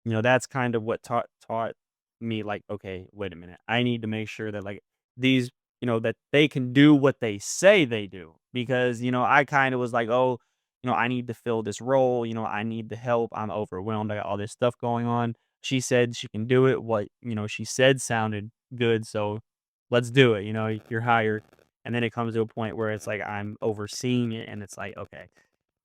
that's kind of what taught me like, okay, wait a minute. I need to make sure that like these, that they can do what they say they do. Because, I kind of was like, oh, I need to fill this role, I need the help. I'm overwhelmed. I got all this stuff going on. She said she can do it. What, she said sounded good. So let's do it. You're hired. And then it comes to a point where it's like I'm overseeing it and it's like, okay,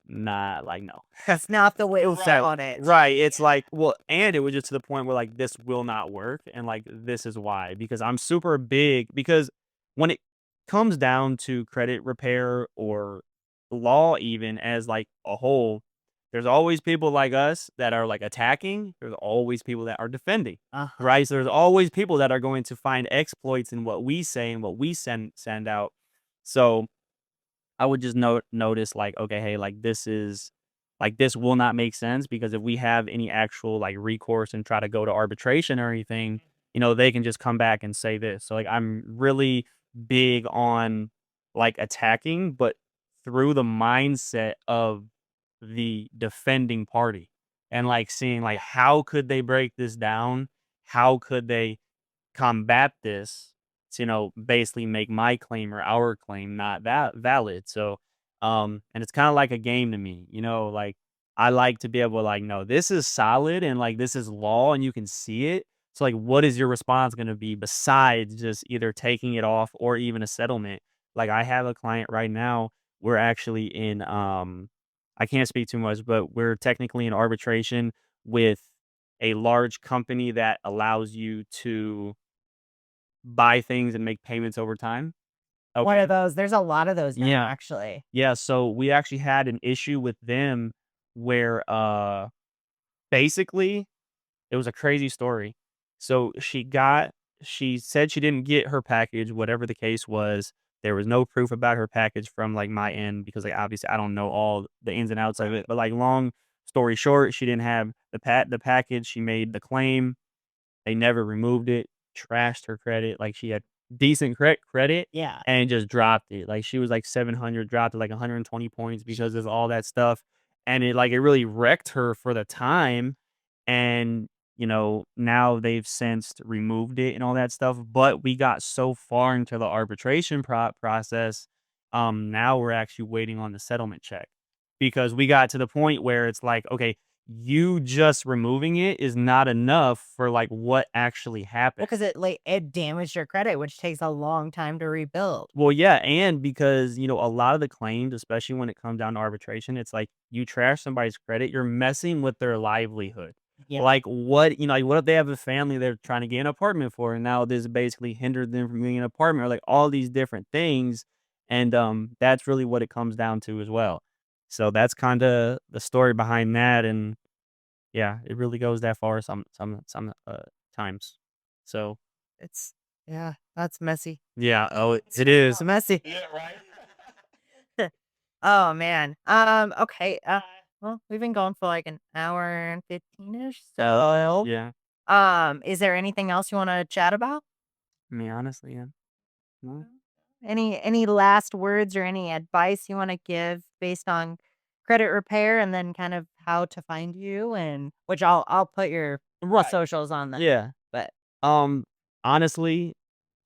nah, like no. That's not the way to Right, run it. right, it's like well, and it was just to the point where, like, this will not work, and, like, this is why, because I'm super big because when it comes down to credit repair or law even as, like, a whole, there's always people like us that are, like, attacking, there's always people that are defending, Uh-huh. right? So there's always people that are going to find exploits in what we say and what we send out. So I would just notice like, okay, hey, this will not make sense because if we have any actual like recourse and try to go to arbitration or anything, they can just come back and say this. So like I'm really big on like attacking, but through the mindset of the defending party and like seeing like how could they break this down? how could they combat this to, basically make my claim or our claim not valid. So, and it's kind of like a game to me, like I like to be able to like, no, this is solid and like this is law and you can see it. So like what is your response going to be besides just either taking it off or even a settlement? Like I have a client right now, we're actually in I can't speak too much, but we're technically in arbitration with a large company that allows you to buy things and make payments over time. One Okay. of those. There's a lot of those now, Yeah. actually. Yeah, so we actually had an issue with them where, basically, it was a crazy story. So she said she didn't get her package, whatever the case was. There was no proof about her package from, like, my end because, like, obviously, I don't know all the ins and outs of it, but, like, long story short, she didn't have the package. She made the claim. They never removed it, trashed her credit, like, she had decent credit Yeah. and just dropped it, like, she was, like, 700, dropped to, like, 120 points because of all that stuff, and it really wrecked her for the time, and, now they've since removed it and all that stuff, but we got so far into the arbitration process, now we're actually waiting on the settlement check because we got to the point where it's like, "Okay, you just removing it is not enough for, like, what actually Well, happened." because it damaged your credit, which takes a long time to rebuild. Well, yeah, and because, a lot of the claims, especially when it comes down to arbitration, it's like you trash somebody's credit, you're messing with their livelihood. Yeah. Like, what if they have a family they're trying to get an apartment for, and now this basically hindered them from getting an apartment or, like, all these different things, and, that's really what it comes down to as well. So that's kinda the story behind that, and yeah, it really goes that far some times. So, It's yeah, that's messy. yeah, oh, it It's is. messy. Yeah, right? Oh, man. Okay, well, we've been going for, like, an hour and 15-ish, so, Yeah. is there anything else you wanna chat about? I mean, honestly, yeah. No. Any last words or any advice you wanna give based on credit repair and then kind of how to find you and which I'll put your Right. socials on that, Yeah. but Um, honestly,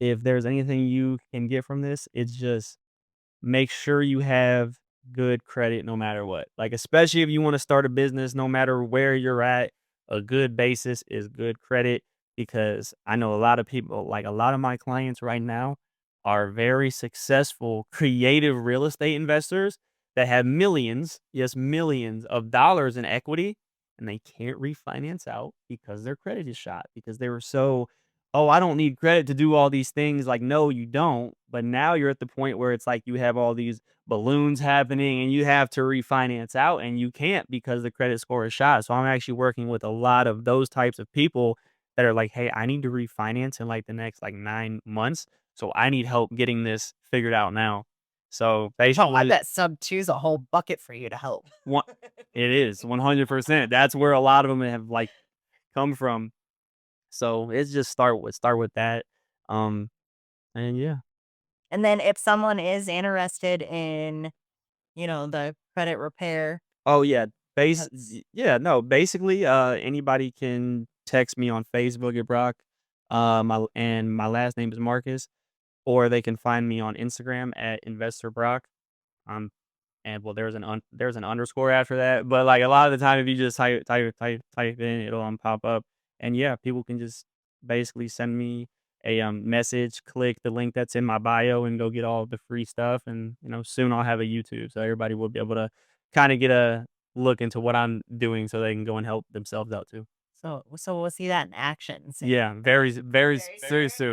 if there's anything you can get from this, it's just make sure you have good credit no matter what. Like, especially if you want to start a business, no matter where you're at, a good basis is good credit because I know a lot of people, like a lot of my clients right now, are very successful, creative real estate investors that have millions, yes, millions of dollars in equity, and they can't refinance out because their credit is shot because they were so, oh, I don't need credit to do all these things. Like, no, you don't. But now you're at the point where it's like you have all these balloons happening and you have to refinance out and you can't because the credit score is shot. So I'm actually working with a lot of those types of people that are like, hey, I need to refinance in like the next like 9 months. So I need help getting this figured out now. So oh, I basically, bet sub 2 is a whole bucket for you to help. one, it is 100%. That's where a lot of them have like come from. So it's just start with that. Um, and yeah. And then if someone is interested in, the credit repair, Oh, yeah. that's Yeah, no, basically, anybody can text me on Facebook at Brock, my last name is Marcus, or they can find me on Instagram at Investor Brock. Um, and well, there's an underscore after that, but like a lot of the time, if you just type in, it'll pop up. And yeah, people can just basically send me a message, click the link that's in my bio, and go get all the free stuff. And soon I'll have a YouTube, so everybody will be able to kind of get a look into what I'm doing, so they can go and help themselves out too. so we'll see that in action soon. Yeah, very soon,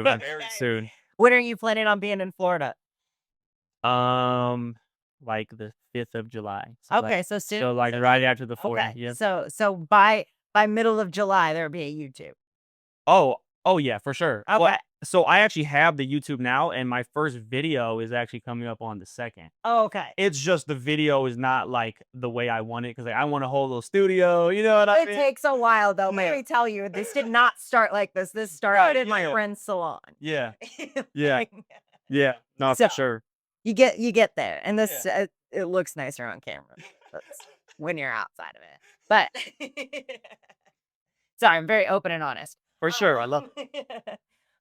Okay. very soon. When are you planning on being in Florida? Um, like the 5th of July. Okay, so soon. So like right after the 4th. Okay, Yeah. so by middle of July, there'll be a YouTube. Oh, oh yeah, for sure. Well, Okay. so I actually have the YouTube now, and my first video is actually coming up on the 2nd. Oh, okay. It's just the video is not like the way I want it because like, I want a whole little studio. You know what I It mean? takes a while though. Let me tell you, this did not start like this. This started in my Yeah. friend's salon. Yeah. Yeah. Like, Yeah. No, so for sure. you get there, and this Yeah. it looks nicer on camera. That's when you're outside of it. But sorry, I'm very open and honest. For sure. I love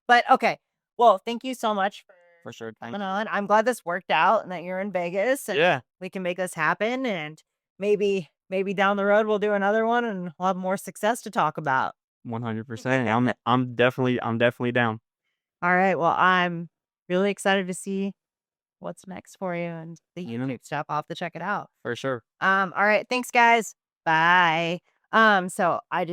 But okay. Well, thank you so much for sure. Thank coming you. on. I'm glad this worked out and that you're in Vegas and Yeah. we can make this happen. And maybe down the road we'll do another one and we'll have more success to talk about. 100%. I'm definitely down. All right. Well, I'm really excited to see what's next for you and the You know, YouTube stuff. I'll have to check it out. for sure. All right. Thanks, guys. Bye. So I just